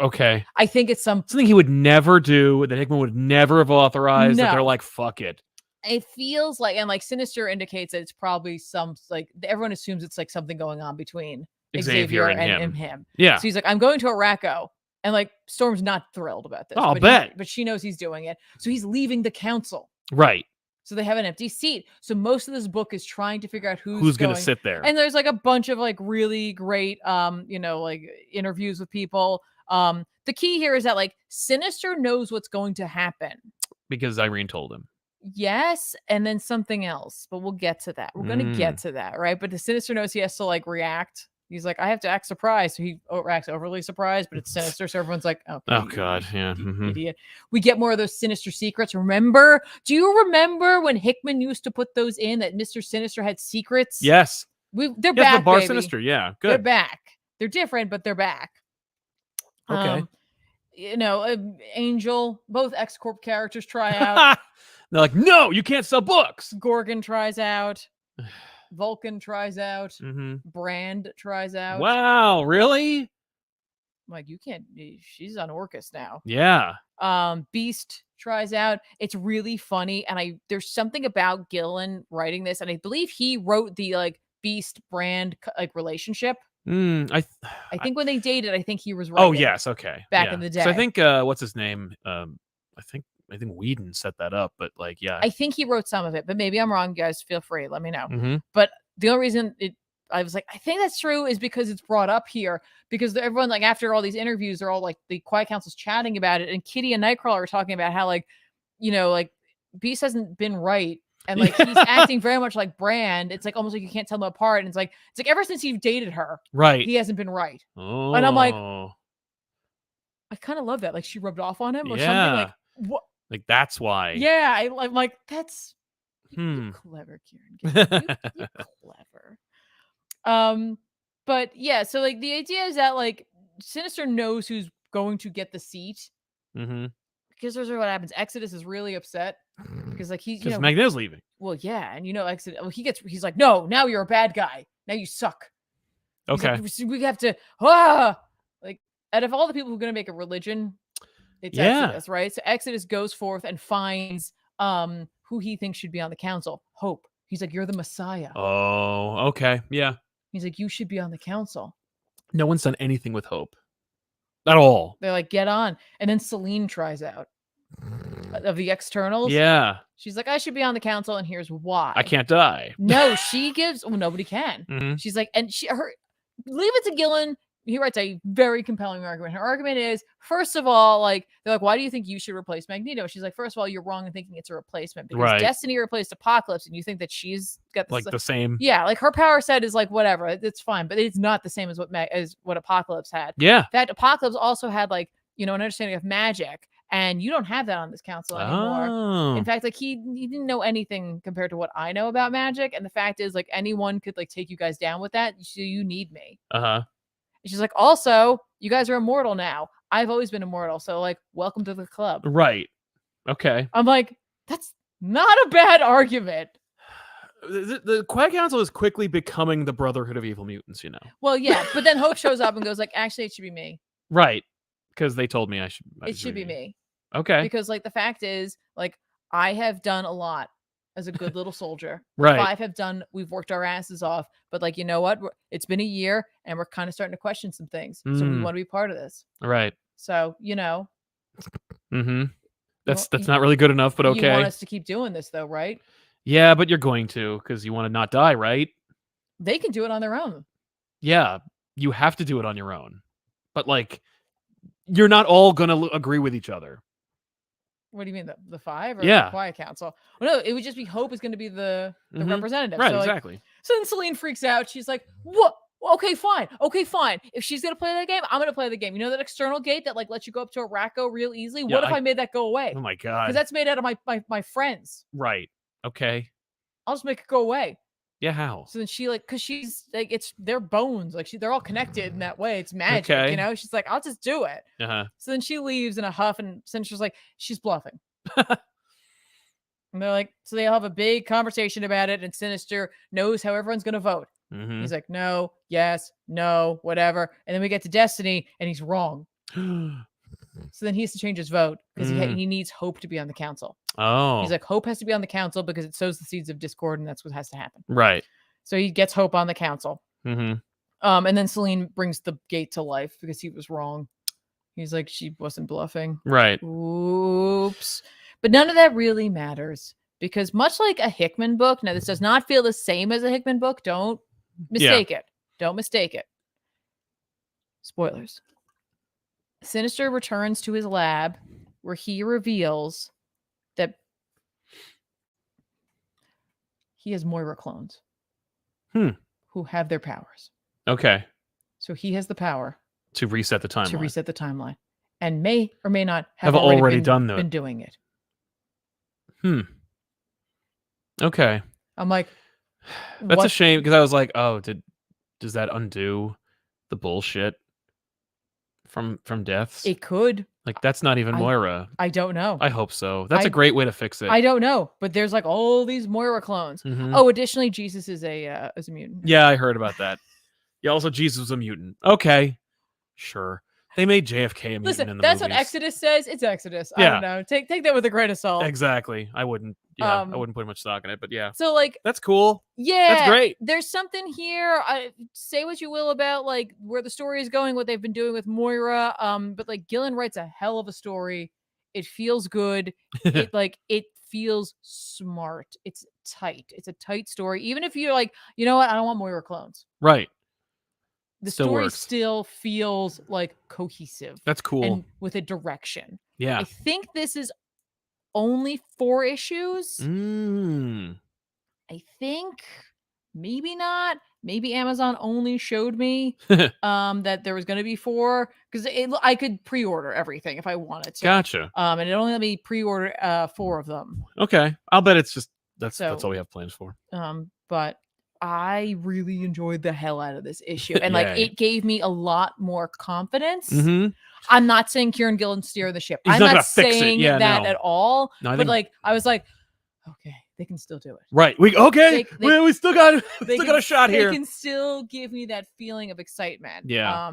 Speaker 1: Okay.
Speaker 2: I think it's something
Speaker 1: he would never do, that Hickman would never have authorized, that they're like, fuck it.
Speaker 2: It feels like, and like Sinister indicates that it's probably everyone assumes it's like something going on between Xavier and him.
Speaker 1: Yeah.
Speaker 2: So he's like, I'm going to Arakko. And like Storm's not thrilled about this.
Speaker 1: Oh, I'll bet.
Speaker 2: But she knows he's doing it. So he's leaving the council.
Speaker 1: Right.
Speaker 2: So they have an empty seat. So most of this book is trying to figure out who's
Speaker 1: going to sit there.
Speaker 2: And there's like a bunch of like really great, like interviews with people. The key here is that like Sinister knows what's going to happen.
Speaker 1: Because Irene told him.
Speaker 2: Yes. And then something else, but we'll get to that. We're going to get to that. Right. But the Sinister knows he has to like react. He's like, I have to act surprised. So he acts overly surprised, but it's Sinister. So everyone's like, okay,
Speaker 1: oh God. Yeah.
Speaker 2: Idiot. We get more of those Sinister secrets. Remember? Do you remember when Hickman used to put those in that Mr. Sinister had secrets?
Speaker 1: Yes.
Speaker 2: They're back,
Speaker 1: the Bar
Speaker 2: baby.
Speaker 1: Sinister. Yeah. Good.
Speaker 2: They're back. They're different, but they're back.
Speaker 1: Okay.
Speaker 2: Angel, both X-Corp characters try out.
Speaker 1: They're like, no, you can't sell books.
Speaker 2: Gorgon tries out. Vulcan tries out.
Speaker 1: Mm-hmm.
Speaker 2: Brand tries out.
Speaker 1: Wow, really?
Speaker 2: I'm like, you can't. She's on Orcus now.
Speaker 1: Yeah.
Speaker 2: Beast tries out. It's really funny, and there's something about Gillen writing this, and I believe he wrote the like Beast Brand like relationship.
Speaker 1: I
Speaker 2: think when they dated, I think he was writing.
Speaker 1: Oh yes, okay.
Speaker 2: Back in the day,
Speaker 1: so I think what's his name? I think Whedon set that up, but like, yeah.
Speaker 2: I think he wrote some of it, but maybe I'm wrong. You guys, feel free. Let me know.
Speaker 1: Mm-hmm.
Speaker 2: But the only reason I was like, I think that's true is because it's brought up here because everyone like after all these interviews, they're all like the Quiet Council's chatting about it. And Kitty and Nightcrawler are talking about how like, like Beast hasn't been right. And like, he's acting very much like Brand. It's like, almost like you can't tell them apart. And it's like ever since you've dated her,
Speaker 1: right,
Speaker 2: he hasn't been right.
Speaker 1: Oh.
Speaker 2: And I'm like, I kind of love that. Like she rubbed off on him or something like, what?
Speaker 1: Like that's why.
Speaker 2: Yeah, I'm like, that's you're clever, Kieran. You're clever. But yeah, so like the idea is that like Sinister knows who's going to get the seat.
Speaker 1: Mm-hmm.
Speaker 2: Because there's what happens. Exodus is really upset because like he's
Speaker 1: Magneto's leaving.
Speaker 2: Well, yeah, and Exodus. Well, he's like, no, now you're a bad guy. Now you suck.
Speaker 1: Okay,
Speaker 2: like, we have to like out of all the people who are going to make a religion. It's Exodus, right? So Exodus goes forth and finds who he thinks should be on the council. Hope. He's like, you're the Messiah.
Speaker 1: Oh, okay. Yeah.
Speaker 2: He's like, you should be on the council.
Speaker 1: No one's done anything with Hope. At all.
Speaker 2: They're like, get on. And then Selene tries out of the externals.
Speaker 1: Yeah.
Speaker 2: She's like, I should be on the council, and here's why.
Speaker 1: I can't die.
Speaker 2: No, she gives. Well, nobody can.
Speaker 1: Mm-hmm.
Speaker 2: She's like, and leave it to Gillen. He writes a very compelling argument. Her argument is, first of all, like they're like, why do you think you should replace Magneto? She's like, first of all, you're wrong in thinking it's a replacement because Destiny replaced Apocalypse, and you think that she's got
Speaker 1: like the same.
Speaker 2: Yeah, like her power set is like whatever, it's fine, but it's not the same as what Apocalypse had.
Speaker 1: Yeah.
Speaker 2: In fact, Apocalypse also had like an understanding of magic, and you don't have that on this council anymore.
Speaker 1: Oh.
Speaker 2: In fact, like he didn't know anything compared to what I know about magic, and the fact is, like anyone could like take you guys down with that. So you need me. She's like, also, you guys are immortal now. I've always been immortal. So, like, welcome to the club.
Speaker 1: Right. Okay.
Speaker 2: I'm like, that's not a bad argument.
Speaker 1: The Quiet Council is quickly becoming the Brotherhood of Evil Mutants,
Speaker 2: Well, yeah. But then Hope shows up and goes like, actually, it should be me.
Speaker 1: Right. Because they told me
Speaker 2: it should be me.
Speaker 1: Okay.
Speaker 2: Because, like, the fact is, like, I have done a lot as a good little soldier.
Speaker 1: Right.
Speaker 2: 5 have done, we've worked our asses off. But like, you know what? It's been a year and we're kind of starting to question some things. So we want to be part of this.
Speaker 1: Right.
Speaker 2: So,
Speaker 1: Mm-hmm. That's not really good enough, but okay.
Speaker 2: You want us to keep doing this though, right?
Speaker 1: Yeah, but you're going to because you want to not die, right?
Speaker 2: They can do it on their own.
Speaker 1: Yeah, you have to do it on your own. But like, you're not all going to agree with each other.
Speaker 2: What do you mean, the 5 or
Speaker 1: the
Speaker 2: Quiet Council? Well, no, it would just be Hope is going to be the representative.
Speaker 1: Right,
Speaker 2: so,
Speaker 1: exactly.
Speaker 2: So then Selene freaks out. She's like, what? Okay, fine. If she's going to play that game, I'm going to play the game. You know that external gate that like lets you go up to Arakko real easily? What if I made that go away?
Speaker 1: Oh my God.
Speaker 2: Because that's made out of my friends.
Speaker 1: Right. Okay.
Speaker 2: I'll just make it go away.
Speaker 1: Yeah, how?
Speaker 2: So then she because she's like, it's their bones. Like they're all connected in that way. It's magic, She's like, I'll just do it. So then she leaves in a huff and Sinister's like, she's bluffing. And they're like, so they all have a big conversation about it, and Sinister knows how everyone's going to vote.
Speaker 1: Mm-hmm.
Speaker 2: He's like, no, yes, no, whatever. And then we get to Destiny, and he's wrong. So then he has to change his vote because he needs Hope to be on the council.
Speaker 1: Oh.
Speaker 2: He's like, Hope has to be on the council because it sows the seeds of discord, and that's what has to happen.
Speaker 1: Right.
Speaker 2: So he gets Hope on the council.
Speaker 1: Mm-hmm.
Speaker 2: And then Selene brings the gate to life because he was wrong. He's like, she wasn't bluffing.
Speaker 1: Right.
Speaker 2: Oops. But none of that really matters because much like a Hickman book, now this does not feel the same as a Hickman book. Don't mistake it. Don't mistake it. Spoilers. Sinister returns to his lab where he reveals that he has Moira clones who have their powers.
Speaker 1: Okay.
Speaker 2: So he has the power
Speaker 1: to reset the timeline.
Speaker 2: And may or may not have
Speaker 1: already been
Speaker 2: doing it.
Speaker 1: Okay.
Speaker 2: I'm like,
Speaker 1: that's a shame because I was like, oh, does that undo the bullshit from deaths?
Speaker 2: It could.
Speaker 1: Like, that's not even Moira.
Speaker 2: I don't know.
Speaker 1: I hope so. That's a great way to fix it.
Speaker 2: I don't know, but there's like all these Moira clones.
Speaker 1: Mm-hmm.
Speaker 2: Oh, additionally, Jesus is a mutant.
Speaker 1: Yeah, I heard about that. Yeah, also Jesus was a mutant. Okay, sure. They made JFK a mutant in the
Speaker 2: that's
Speaker 1: movies.
Speaker 2: what Exodus says. It's Exodus.
Speaker 1: Yeah.
Speaker 2: I don't know. Take that with a grain of salt.
Speaker 1: Exactly. I wouldn't. Yeah, I wouldn't put much stock in it, but yeah.
Speaker 2: So like,
Speaker 1: that's cool.
Speaker 2: Yeah,
Speaker 1: that's great.
Speaker 2: There's something here. Say what you will about like where the story is going, what they've been doing with Moira. But like Gillen writes a hell of a story. It feels good. It feels smart. It's tight. It's a tight story. Even if you're like, you know what, I don't want Moira clones.
Speaker 1: Right.
Speaker 2: The story still feels like cohesive.
Speaker 1: That's cool.
Speaker 2: And with a direction.
Speaker 1: Yeah.
Speaker 2: I think this is only 4 issues. I think maybe not. Maybe Amazon only showed me that there was going to be 4 because I could pre-order everything if I wanted to.
Speaker 1: Gotcha.
Speaker 2: And it only let me pre-order 4 of them.
Speaker 1: Okay. I'll bet it's just that's all we have plans for.
Speaker 2: But I really enjoyed the hell out of this issue. And like it gave me a lot more confidence.
Speaker 1: Mm-hmm.
Speaker 2: I'm not saying Kieran Gillen's steering the ship. I'm not saying that at all. No, but like I was like, okay, they can still do it.
Speaker 1: Right. We still got a shot here.
Speaker 2: They can still give me that feeling of excitement.
Speaker 1: Yeah.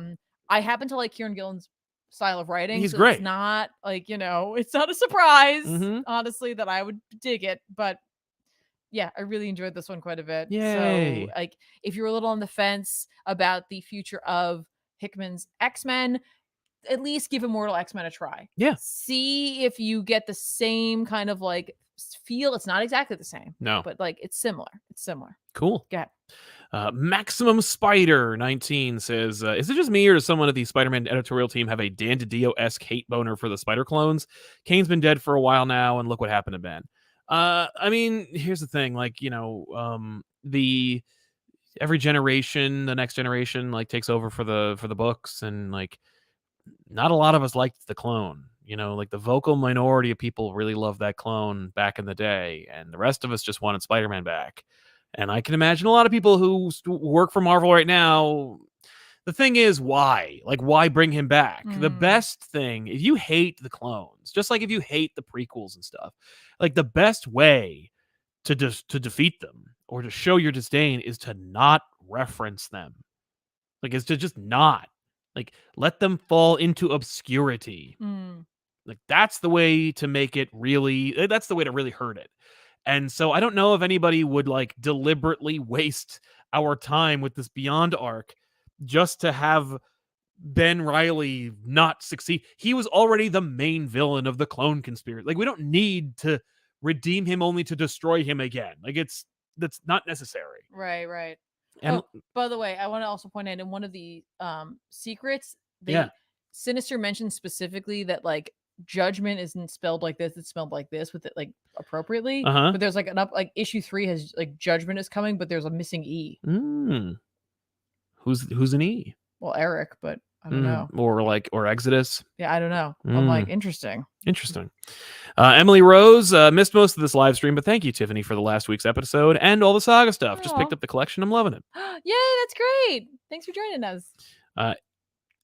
Speaker 2: I happen to like Kieran Gillen's style of writing.
Speaker 1: He's great.
Speaker 2: It's not like, it's not a surprise, honestly, that I would dig it. But yeah, I really enjoyed this one quite a bit.
Speaker 1: Yay.
Speaker 2: So, like, if you're a little on the fence about the future of Hickman's X-Men, at least give Immortal X-Men a try.
Speaker 1: Yeah.
Speaker 2: See if you get the same kind of like feel. It's not exactly the same.
Speaker 1: No.
Speaker 2: But like, it's similar.
Speaker 1: Cool.
Speaker 2: Go ahead.
Speaker 1: Maximum Spider 19 says, is it just me or does someone at the Spider-Man editorial team have a Dan DiDio-esque hate boner for the Spider clones? Kane's been dead for a while now, and look what happened to Ben. I mean, here's the thing, like, every generation, the next generation, like, takes over for the books, and like, not a lot of us liked the clone. Like the vocal minority of people really loved that clone back in the day, and the rest of us just wanted Spider-Man back. And I can imagine a lot of people who work for Marvel right now. The thing is, why? Like, why bring him back? The best thing, if you hate the clones, just like if you hate the prequels and stuff, like the best way to defeat them or to show your disdain is to not reference them. Like, is to just not. Like, let them fall into obscurity. Like, that's the way to make it really, that's the way to really hurt it. And so I don't know if anybody would like deliberately waste our time with this Beyond arc just to have Ben Reilly not succeed. He was already the main villain of the clone conspiracy. Like, we don't need to redeem him only to destroy him again. Like, that's not necessary.
Speaker 2: Right.
Speaker 1: And
Speaker 2: by the way, I want to also point out in one of the secrets, Sinister mentioned specifically that like judgment isn't spelled like this, it's spelled like this with it like appropriately. But there's like like issue 3 has like judgment is coming, but there's a missing E.
Speaker 1: Who's an E?
Speaker 2: Well, Eric, but I don't know.
Speaker 1: Or Exodus.
Speaker 2: Yeah, I don't know. I'm like, interesting.
Speaker 1: Emily Rose missed most of this live stream, but thank you, Tiffany, for the last week's episode and all the Saga stuff. Just picked up the collection. I'm loving it.
Speaker 2: Yay, that's great. Thanks for joining us.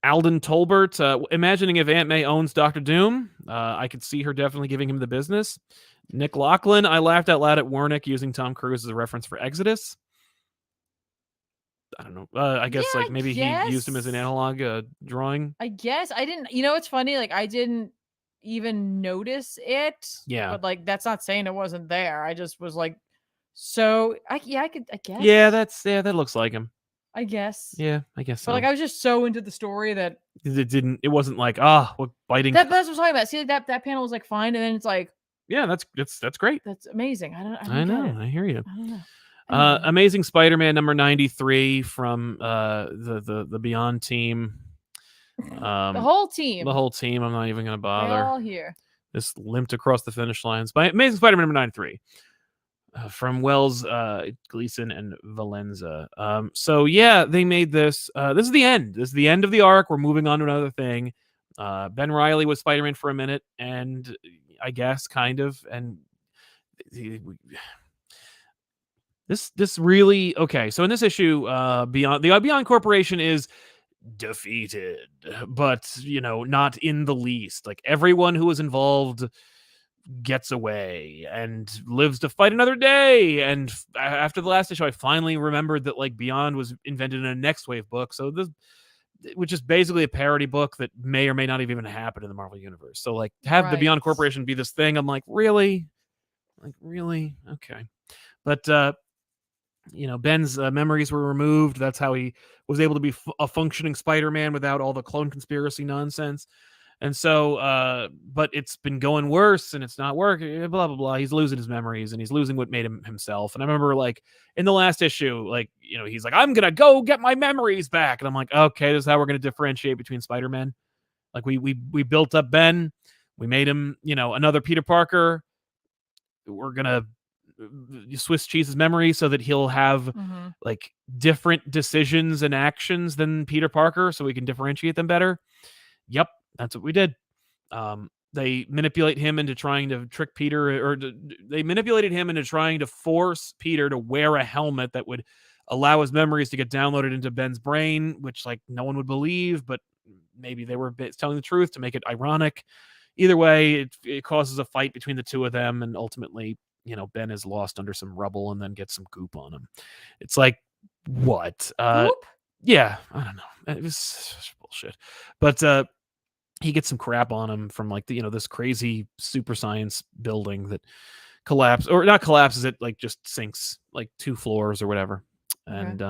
Speaker 1: Alden Tolbert, imagining if Aunt May owns Dr. Doom, I could see her definitely giving him the business. Nick Lachlan, I laughed out loud at Wernick using Tom Cruise as a reference for Exodus. I don't know. I guess
Speaker 2: Yeah,
Speaker 1: like maybe he used him as an analog drawing.
Speaker 2: I guess I didn't. You know, it's funny. Like I didn't even notice it.
Speaker 1: Yeah.
Speaker 2: But like that's not saying it wasn't there. I just was like, so I guess.
Speaker 1: Yeah, that looks like him.
Speaker 2: I guess.
Speaker 1: Yeah, I guess so.
Speaker 2: But like I was just so into the story that
Speaker 1: it wasn't like what biting.
Speaker 2: That's what I'm talking about. See, like that panel was like fine, and then it's like,
Speaker 1: yeah, that's great.
Speaker 2: That's amazing.
Speaker 1: I know. I hear you.
Speaker 2: I don't know.
Speaker 1: Amazing Spider-Man number 93 from the Beyond team.
Speaker 2: The whole team.
Speaker 1: I'm not even going to bother.
Speaker 2: They're all here.
Speaker 1: This limped across the finish lines by Amazing Spider-Man number 93 from Wells, Gleason, and Valenza. So yeah, they made this. This is the end. This is the end of the arc. We're moving on to another thing. Ben Reilly was Spider-Man for a minute, and I guess kind of, and this really okay. So in this issue, Beyond Corporation is defeated, but not in the least. Like everyone who was involved gets away and lives to fight another day. And after the last issue, I finally remembered that like Beyond was invented in a Next Wave book. So this, which is basically a parody book that may or may not have even happened in the Marvel universe. So like have the Beyond Corporation be this thing. I'm like, really? Okay. But Ben's memories were removed. That's how he was able to be a functioning Spider-Man without all the clone conspiracy nonsense. And so, but it's been going worse and it's not working, blah, blah, blah. He's losing his memories and he's losing what made him himself. And I remember like in the last issue, like, he's like, I'm going to go get my memories back. And I'm like, okay, this is how we're going to differentiate between Spider-Man. Like we built up Ben. We made him, another Peter Parker. We're going to Swiss cheese his memory so that he'll have like different decisions and actions than Peter Parker so we can differentiate them better. Yep. That's what we did. They manipulate him into trying to trick Peter, or they manipulated him into trying to force Peter to wear a helmet that would allow his memories to get downloaded into Ben's brain, which like no one would believe, but maybe they were telling the truth to make it ironic. Either way, it causes a fight between the two of them, and ultimately, Ben is lost under some rubble and then gets some goop on him. It's like, what?
Speaker 2: Goop?
Speaker 1: Yeah, I don't know. It was bullshit. But he gets some crap on him from like this crazy super science building that collapses, or not collapses, it like just sinks like 2 floors or whatever. And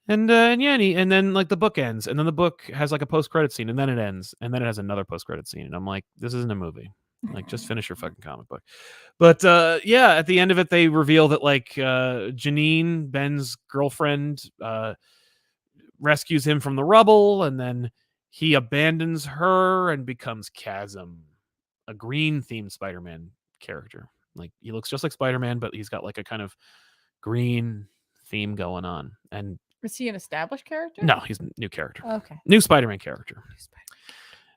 Speaker 1: and then like the book ends, and then the book has like a post-credit scene, and then it ends, and then it has another post-credit scene, and I'm like, this isn't a movie. Like, just finish your fucking comic book. But yeah, at the end of it, they reveal that like Janine, Ben's girlfriend, rescues him from the rubble, and then he abandons her and becomes Chasm, a green-themed Spider-Man character. Like, he looks just like Spider-Man, but he's got like a kind of green theme going on. And
Speaker 2: is he an established character?
Speaker 1: No, he's a new character.
Speaker 2: Okay.
Speaker 1: New Spider-Man character.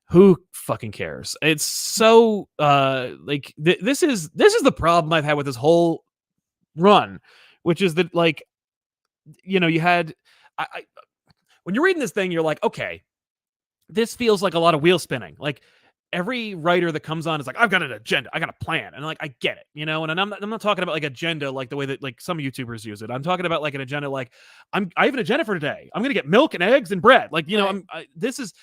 Speaker 1: Who fucking cares? It's so like this is the problem I've had with this whole run, which is that like you had when you're reading this thing, you're like, okay, this feels like a lot of wheel spinning. Like every writer that comes on is like, I've got an agenda, I got a plan, and like I get it, and I'm not talking about like agenda like the way that like some YouTubers use it. I'm talking about like an agenda like I have an agenda for today. I'm gonna get milk and eggs and bread. Like this is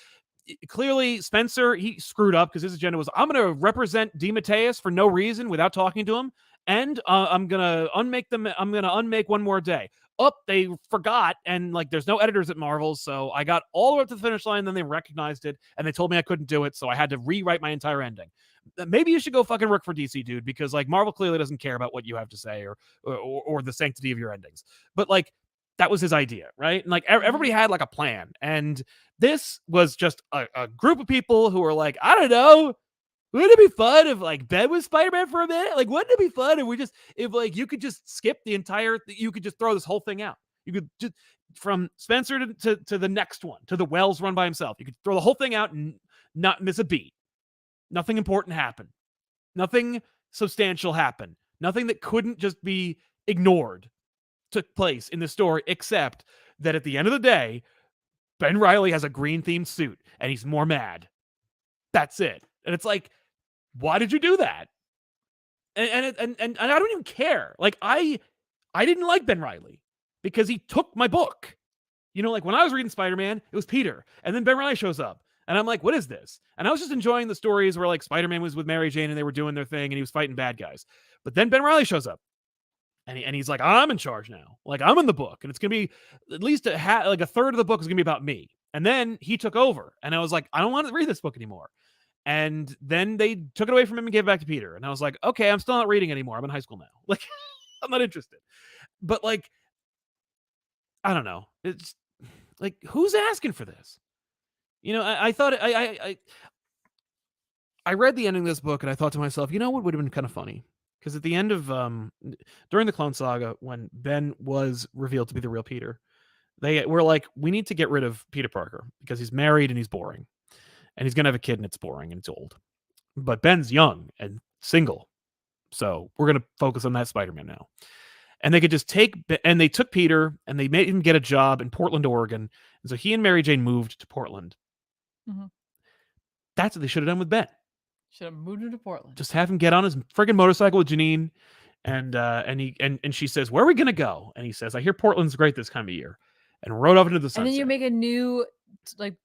Speaker 1: clearly Spencer. He screwed up because his agenda was I'm gonna represent DeMatteis for no reason without talking to him, and I'm gonna unmake them. I'm gonna unmake One More Day. They forgot, and like there's no editors at Marvel, so I got all the way up to the finish line, then they recognized it, and they told me I couldn't do it, so I had to rewrite my entire ending. Maybe you should go fucking work for DC, dude, because like Marvel clearly doesn't care about what you have to say or the sanctity of your endings. But like that was his idea, right? And like everybody had like a plan, and this was just a group of people who were like, I don't know, wouldn't it be fun if like Ben was Spider-Man for a minute? Like, wouldn't it be fun if like you could just skip the entire, you could just throw this whole thing out. You could just from Spencer to the next one, to the Wells run by himself. You could throw the whole thing out and not miss a beat. Nothing important happened. Nothing substantial happened. Nothing that couldn't just be ignored took place in the story, except that at the end of the day, Ben Reilly has a green themed suit and he's more mad. That's it. And it's like, why did you do that? And I don't even care. Like I didn't like Ben Reilly because he took my book. Like when I was reading Spider-Man, it was Peter, and then Ben Reilly shows up, and I'm like, what is this? And I was just enjoying the stories where like Spider-Man was with Mary Jane and they were doing their thing and he was fighting bad guys. But then Ben Reilly shows up, and he's like, I'm in charge now. Like I'm in the book, and it's gonna be at least a third of the book is gonna be about me. And then he took over, and I was like, I don't want to read this book anymore. And then they took it away from him and gave it back to Peter. And I was like, okay, I'm still not reading anymore. I'm in high school now. Like, I'm not interested. But like, I don't know. It's like, who's asking for this? I thought I read the ending of this book and I thought to myself, what would have been kind of funny? Because at the end of during the Clone Saga, when Ben was revealed to be the real Peter, they were like, we need to get rid of Peter Parker because he's married and he's boring. And he's going to have a kid and it's boring and it's old. But Ben's young and single. So we're going to focus on that Spider-Man now. And they could just and they took Peter and they made him get a job in Portland, Oregon. And so he and Mary Jane moved to Portland. Mm-hmm. That's what they should have done with Ben.
Speaker 2: Should have moved him to Portland.
Speaker 1: Just have him get on his friggin' motorcycle with Janine. And she says, where are we going to go? And he says, I hear Portland's great this time of year. And rode off into the sunset.
Speaker 2: And then you make a new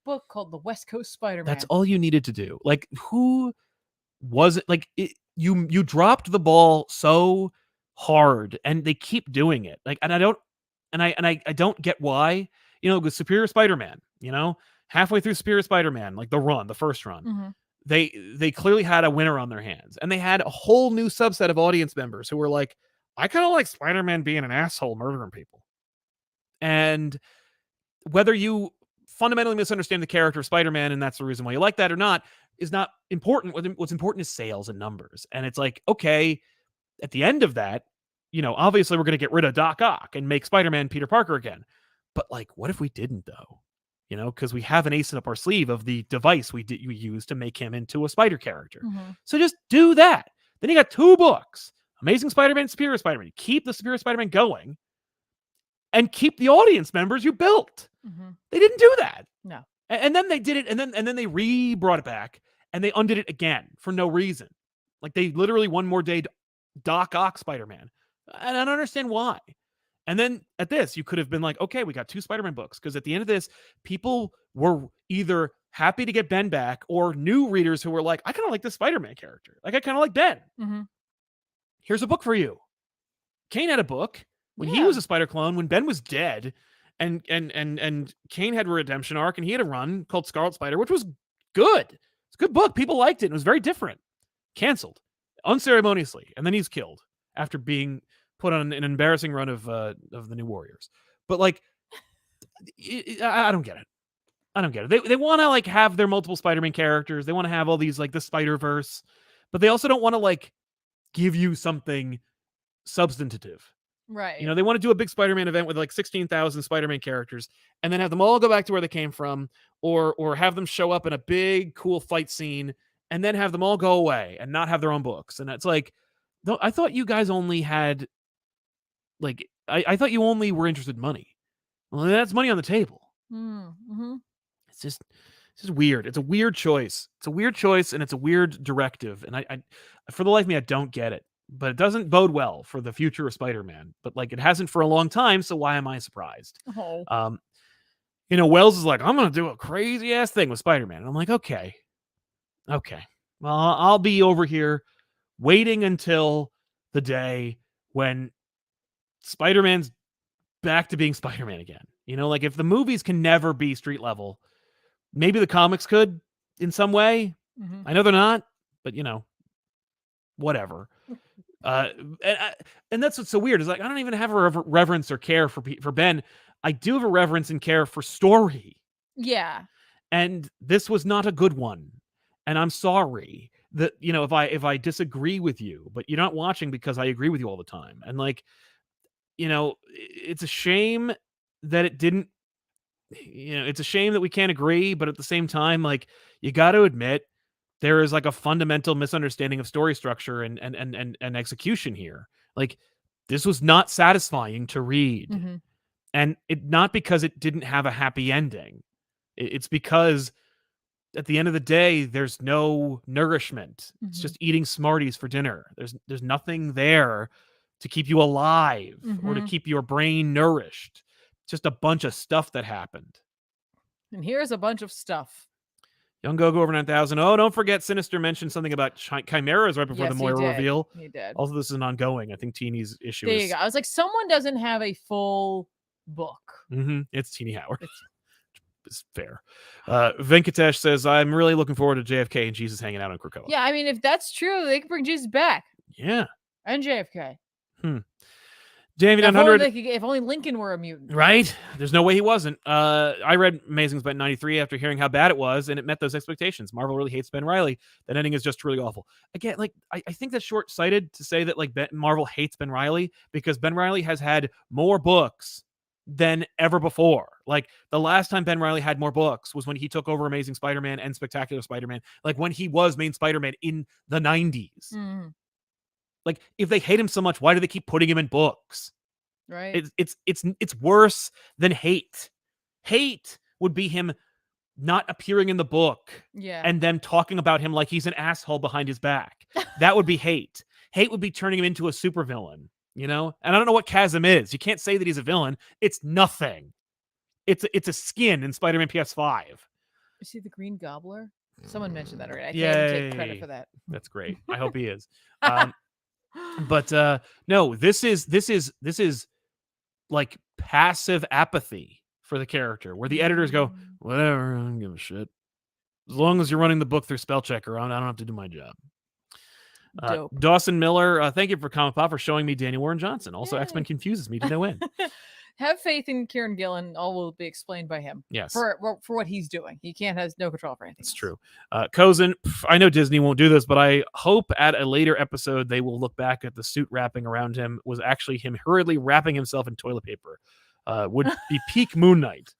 Speaker 2: book called The West Coast Spider-Man.
Speaker 1: That's all you needed to do. Like, who was it? Like, you dropped the ball so hard, and they keep doing it. Like, and I don't get why. With Superior Spider-Man, halfway through Superior Spider-Man, like the first run, mm-hmm. they clearly had a winner on their hands, and they had a whole new subset of audience members who were like, I kind of like Spider-Man being an asshole, murdering people. And whether you fundamentally misunderstand the character of Spider-Man and that's the reason why you like that or not is not important. What's important is sales and numbers. And it's like, okay, at the end of that, obviously we're going to get rid of Doc Ock and make Spider-Man Peter Parker again. But like, what if we didn't though? Because we have an ace up our sleeve of the device we use to make him into a spider character. Mm-hmm. So just do that. Then you got 2 books, Amazing Spider-Man, Superior Spider-Man. Keep the Superior Spider-Man going and keep the audience members you built. Mm-hmm. They didn't do that.
Speaker 2: No.
Speaker 1: And then they did it, and then they brought it back, and they undid it again for no reason. Like, they literally one more day Doc Ock Spider-Man. And I don't understand why. And then at this, you could have been like, okay, we got 2 Spider-Man books. Because at the end of this, people were either happy to get Ben back or new readers who were like, I kind of like this Spider-Man character. Like, I kind of like Ben. Mm-hmm. Here's a book for you. Kane had a book when he was a spider clone, when Ben was dead. And Kane had a redemption arc, and he had a run called Scarlet Spider, which was good. It's a good book. People liked it. It was very different. Canceled unceremoniously, and then he's killed after being put on an embarrassing run of the New Warriors. But like, I don't get it. I don't get it. They want to like have their multiple Spider-Man characters. They want to have all these like the Spider-Verse, but they also don't want to like give you something substantive.
Speaker 2: Right.
Speaker 1: They want to do a big Spider-Man event with like 16,000 Spider-Man characters and then have them all go back to where they came from, or have them show up in a big, cool fight scene and then have them all go away and not have their own books. And it's like, I thought you guys only had like, I thought you only were interested in money. Well, that's money on the table. Mm-hmm. It's just weird. It's a weird choice. It's a weird choice and it's a weird directive. And I for the life of me, I don't get it. But it doesn't bode well for the future of Spider-Man. But like, it hasn't for a long time, so why am I surprised?
Speaker 2: Oh.
Speaker 1: Wells is like, I'm going to do a crazy ass thing with Spider-Man. And I'm like, okay. Well, I'll be over here waiting until the day when Spider-Man's back to being Spider-Man again. Like if the movies can never be street level, maybe the comics could in some way. Mm-hmm. I know they're not, but whatever. And that's what's so weird is like, I don't even have a reverence or care for Ben. I do have a reverence and care for story.
Speaker 2: Yeah.
Speaker 1: And this was not a good one. And I'm sorry that, if I disagree with you, but you're not watching because I agree with you all the time. And like, it's a shame that it didn't, it's a shame that we can't agree, but at the same time, like, you got to admit there is like a fundamental misunderstanding of story structure and execution here. Like, this was not satisfying to read. Mm-hmm. And it not because it didn't have a happy ending. It's because at the end of the day, there's no nourishment. It's just eating Smarties for dinner. There's nothing there to keep you alive or to keep your brain nourished. Just a bunch of stuff that happened.
Speaker 2: And here's a bunch of stuff.
Speaker 1: Young Gogo over 9,000. Oh, don't forget Sinister mentioned something about chimeras right before the Moira reveal.
Speaker 2: He did.
Speaker 1: Also, this is an ongoing. I think Teeny's issue
Speaker 2: there you go. I was like, someone doesn't have a full book.
Speaker 1: It's Teeny Howard. It's fair. Venkatesh says, I'm really looking forward to JFK and Jesus hanging out on Krakoa.
Speaker 2: Yeah, I mean, if that's true, they can bring Jesus back.
Speaker 1: Yeah.
Speaker 2: And JFK.
Speaker 1: Davey 900.
Speaker 2: If only Lincoln were a mutant.
Speaker 1: Right? There's no way he wasn't. I read Amazing Spider-Man 93 after hearing how bad it was, and it met those expectations. Marvel really hates Ben Reilly. That ending is just really awful. Again, like, I think that's short-sighted to say that, like, Marvel hates Ben Reilly, because Ben Reilly has had more books than ever before. Like, the last time Ben Reilly had more books was when he took over Amazing Spider-Man and Spectacular Spider-Man, like when he was main Spider-Man in the 90s. Like, if they hate him so much, why do they keep putting him in books?
Speaker 2: Right.
Speaker 1: It's worse than hate. Hate would be him not appearing in the book and them talking about him like he's an asshole behind his back. That would be hate. Hate would be turning him into a supervillain, you know? And I don't know what Chasm is. You can't say that he's a villain. It's nothing. It's a skin in Spider-Man PS5.
Speaker 2: Is he the Green Gobbler? Someone mentioned that already. I can't take credit for that.
Speaker 1: That's great. I hope he is. But no, this is like passive apathy for the character, where the editors go, whatever, I don't give a shit. As long as you're running the book through spell checker, I don't have to do my job. Dawson Miller, thank you for ComicPop for showing me Daniel Warren Johnson. Also, X-Men confuses me to no end.
Speaker 2: Have faith in Kieran Gillen. All will be explained by him.
Speaker 1: Yes.
Speaker 2: For what he's doing. He has no control for anything.
Speaker 1: It's true. Cozen, I know Disney won't do this, but I hope at a later episode they will look back at the suit wrapping around him was actually him hurriedly wrapping himself in toilet paper. Would be peak Moon Knight.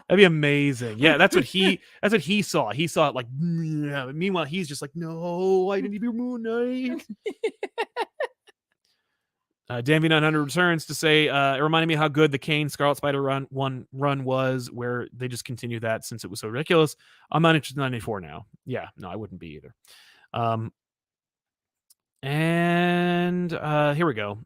Speaker 1: That'd be amazing. Yeah, that's what he saw. He saw it like, meanwhile, he's just like, no, I didn't be Moon Knight. Danby 900 returns to say, it reminded me how good the Kane Scarlet Spider run was, where they just continue that since it was so ridiculous. I'm not interested in 94 now. Yeah, no, I wouldn't be either. And here we go.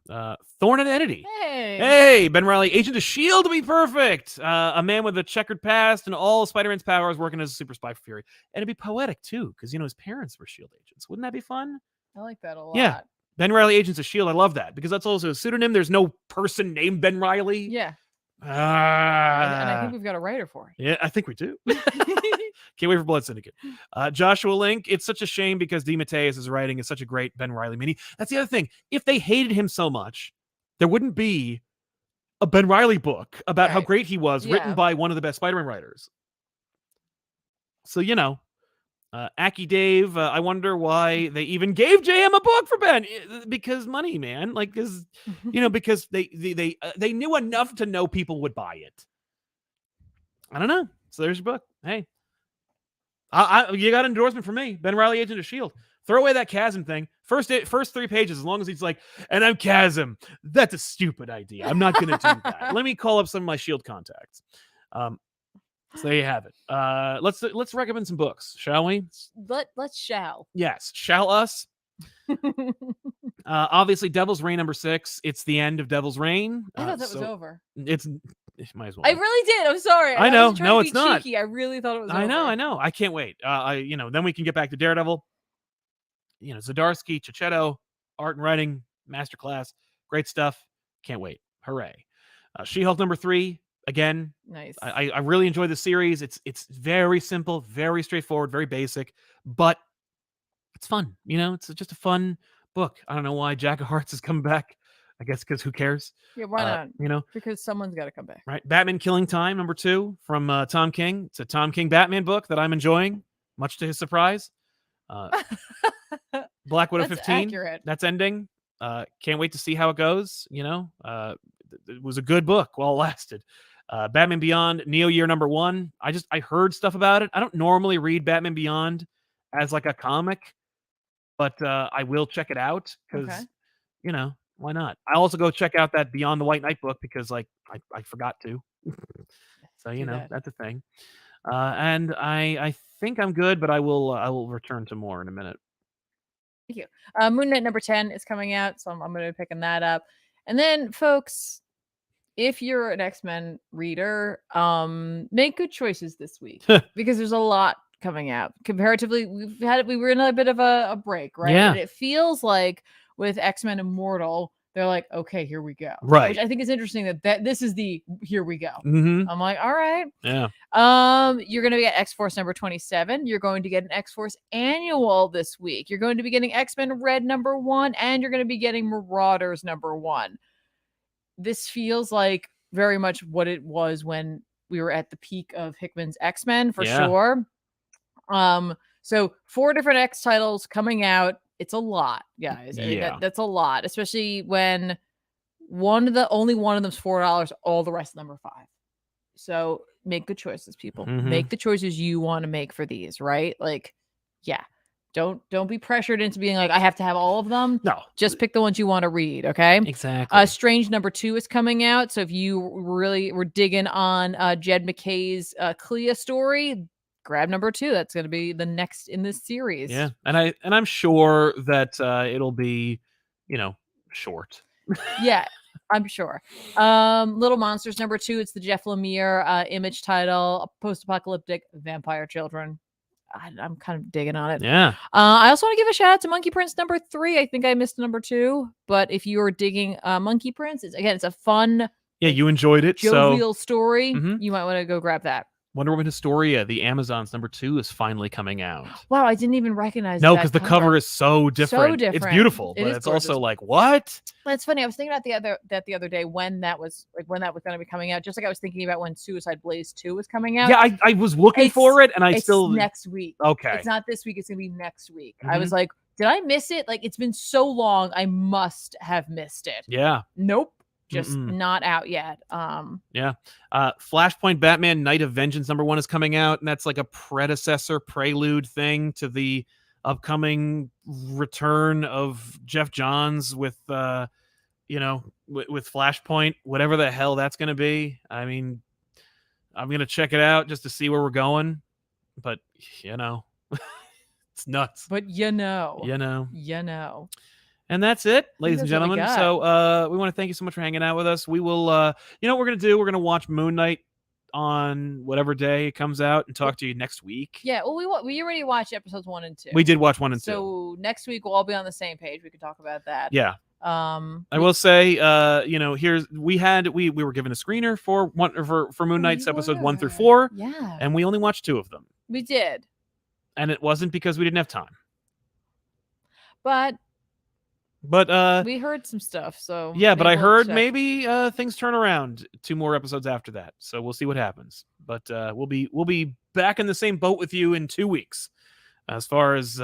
Speaker 1: Thorn Identity. Hey, Ben Reilly, Agent of S.H.I.E.L.D. to be perfect. A man with a checkered past and all Spider-Man's powers working as a super spy for Fury. And it'd be poetic, too, because, you know, his parents were S.H.I.E.L.D. agents. Wouldn't that be fun?
Speaker 2: I like that a lot.
Speaker 1: Yeah. Ben Reilly, Agents of S.H.I.E.L.D. I love that, because that's also a pseudonym. There's no person named Ben Reilly.
Speaker 2: Yeah. And I think we've got a writer for it.
Speaker 1: Yeah, I think we do. Can't wait for Blood Syndicate. Joshua Link, it's such a shame because DeMatteis' writing is such a great Ben Reilly mini. That's the other thing. If they hated him so much, there wouldn't be a Ben Reilly book about how great he was, written by one of the best Spider-Man writers. So, you know, Aki Dave, I wonder why they even gave JM a book for Ben. Because money, man. Like, because, you know, because they knew enough to know people would buy it. I don't know. So there's your book. Hey, you got an endorsement from me. Ben Reilly, Agent of S.H.I.E.L.D. Throw away that Chasm thing. First 3 pages, as long as he's like, and I'm Chasm. That's a stupid idea. I'm not going to do that. Let me call up some of my S.H.I.E.L.D. contacts. So there you have it. Let's recommend some books, shall we?
Speaker 2: Let's shall.
Speaker 1: Yes, shall us. Obviously, Devil's Reign #6. It's the end of Devil's Reign.
Speaker 2: I thought that was over.
Speaker 1: It might as well.
Speaker 2: I really did. I'm sorry.
Speaker 1: I know. No, it's not.
Speaker 2: Cheeky. I really thought it was.
Speaker 1: I know. I can't wait. Then we can get back to Daredevil. You know, Zdarsky, Checchetto, art and writing, masterclass, great stuff. Can't wait. Hooray! She-Hulk #3. Again,
Speaker 2: nice.
Speaker 1: I really enjoy the series. It's very simple, very straightforward, very basic, but it's fun. You know, it's just a fun book. I don't know why Jack of Hearts is coming back. I guess because who cares?
Speaker 2: Yeah, why not?
Speaker 1: You know,
Speaker 2: because someone's got to come back.
Speaker 1: Right. Batman Killing Time #2 from Tom King. It's a Tom King Batman book that I'm enjoying, much to his surprise. Black Widow 15.
Speaker 2: Accurate.
Speaker 1: That's ending. Can't wait to see how it goes. You know, it was a good book while it lasted. Batman Beyond Neo Year #1. I heard stuff about it. I don't normally read Batman Beyond as like a comic, but I will check it out because you know, why not? I also go check out that Beyond the White Knight book because like I forgot to. So that's a thing. And I think I'm good, but I will return to more in a minute.
Speaker 2: Thank you. Moon Knight number 10 is coming out, so I'm going to be picking that up. And then, folks, if you're an X-Men reader, make good choices this week because there's a lot coming out. Comparatively, we were in a bit of a break, right?
Speaker 1: Yeah.
Speaker 2: And it feels like with X-Men Immortal, they're like, okay, here we go.
Speaker 1: Right.
Speaker 2: Which I think is interesting that this is the here we go.
Speaker 1: Mm-hmm.
Speaker 2: I'm like, all right.
Speaker 1: Yeah.
Speaker 2: You're going to get X-Force number 27. You're going to get an X-Force annual this week. You're going to be getting X-Men Red number 1, and you're going to be getting Marauders number 1. This feels like very much what it was when we were at the peak of Hickman's X-Men for sure. So 4 different X titles coming out. It's a lot, guys. I mean, that's a lot, especially when only one of them's $4, all the rest of them are $5. So make good choices, people.
Speaker 1: Mm-hmm.
Speaker 2: Make the choices you want to make for these, right? Like, yeah. Don't be pressured into being like, I have to have all of them.
Speaker 1: No.
Speaker 2: Just pick the ones you want to read, okay?
Speaker 1: Exactly.
Speaker 2: Strange number 2 is coming out. So if you really were digging on Jed McKay's Clea story, grab number 2. That's going to be the next in this series.
Speaker 1: Yeah. And I'm sure that it'll be, short.
Speaker 2: Yeah, I'm sure. Little Monsters number 2. It's the Jeff Lemire Image title, post-apocalyptic vampire children. I'm kind of digging on it.
Speaker 1: Yeah.
Speaker 2: I also want to give a shout out to Monkey Prince number 3. I think I missed number 2, but if you are digging Monkey Prince, it's a fun.
Speaker 1: Yeah, you enjoyed it.
Speaker 2: Jovial story. You might want to go grab that.
Speaker 1: Wonder Woman Historia, the Amazons number 2 is finally coming out.
Speaker 2: Wow, I didn't even recognize
Speaker 1: No, because the cover is so different.
Speaker 2: So different.
Speaker 1: It's beautiful, but it's also like, what?
Speaker 2: That's funny. I was thinking about the other day when that was going to be coming out. Just like I was thinking about when Suicide Blaze 2 was coming out.
Speaker 1: Yeah, I was looking for it, and it's
Speaker 2: next week.
Speaker 1: Okay,
Speaker 2: it's not this week. It's gonna be next week. I was like, did I miss it? Like, it's been so long. I must have missed it.
Speaker 1: Yeah.
Speaker 2: Nope. Just not out yet.
Speaker 1: Yeah. Flashpoint Batman Night of Vengeance number 1 is coming out, and that's like a predecessor prelude thing to the upcoming return of Jeff Johns with with Flashpoint, whatever the hell that's going to be. I mean, I'm going to check it out just to see where we're going, but it's nuts.
Speaker 2: But
Speaker 1: And that's it, ladies and gentlemen. So we want to thank you so much for hanging out with us. We will, what we're going to do? We're going to watch Moon Knight on whatever day it comes out and talk to you next week.
Speaker 2: Yeah, well, we already watched episodes 1 and 2.
Speaker 1: We did watch 1 and 2.
Speaker 2: So next week we'll all be on the same page. We can talk about that.
Speaker 1: Yeah. I will say, we were given a screener for Moon Knight's episodes 1 through 4.
Speaker 2: Yeah.
Speaker 1: And we only watched 2 of them.
Speaker 2: We did.
Speaker 1: And it wasn't because we didn't have time.
Speaker 2: But
Speaker 1: But
Speaker 2: we heard some stuff, so
Speaker 1: yeah, but I heard maybe things turn around 2 more episodes after that. So we'll see what happens. But we'll be back in the same boat with you in 2 weeks, as far as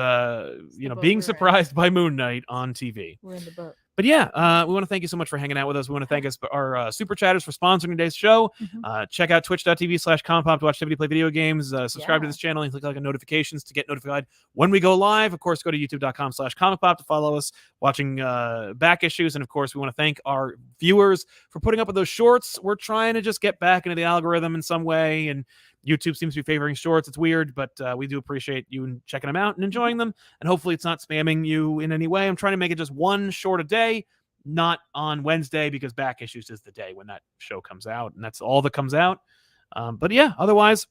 Speaker 1: being surprised by Moon Knight on TV.
Speaker 2: We're in the boat.
Speaker 1: But yeah, we want to thank you so much for hanging out with us. We want to thank our super chatters for sponsoring today's show. Check out twitch.tv/ComicPop to watch Tiffany play video games. Subscribe to this channel and click like notifications to get notified when we go live. Of course, go to youtube.com/ComicPop to follow us watching back issues. And of course, we want to thank our viewers for putting up with those shorts. We're trying to just get back into the algorithm in some way, and YouTube seems to be favoring shorts. It's weird, but we do appreciate you checking them out and enjoying them. And hopefully it's not spamming you in any way. I'm trying to make it just 1 short a day, not on Wednesday, because back issues is the day when that show comes out. And that's all that comes out. But yeah, otherwise,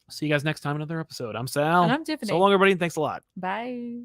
Speaker 1: see you guys next time in another episode. I'm Sal.
Speaker 2: And I'm Tiffany.
Speaker 1: So long, everybody, and thanks a lot.
Speaker 2: Bye.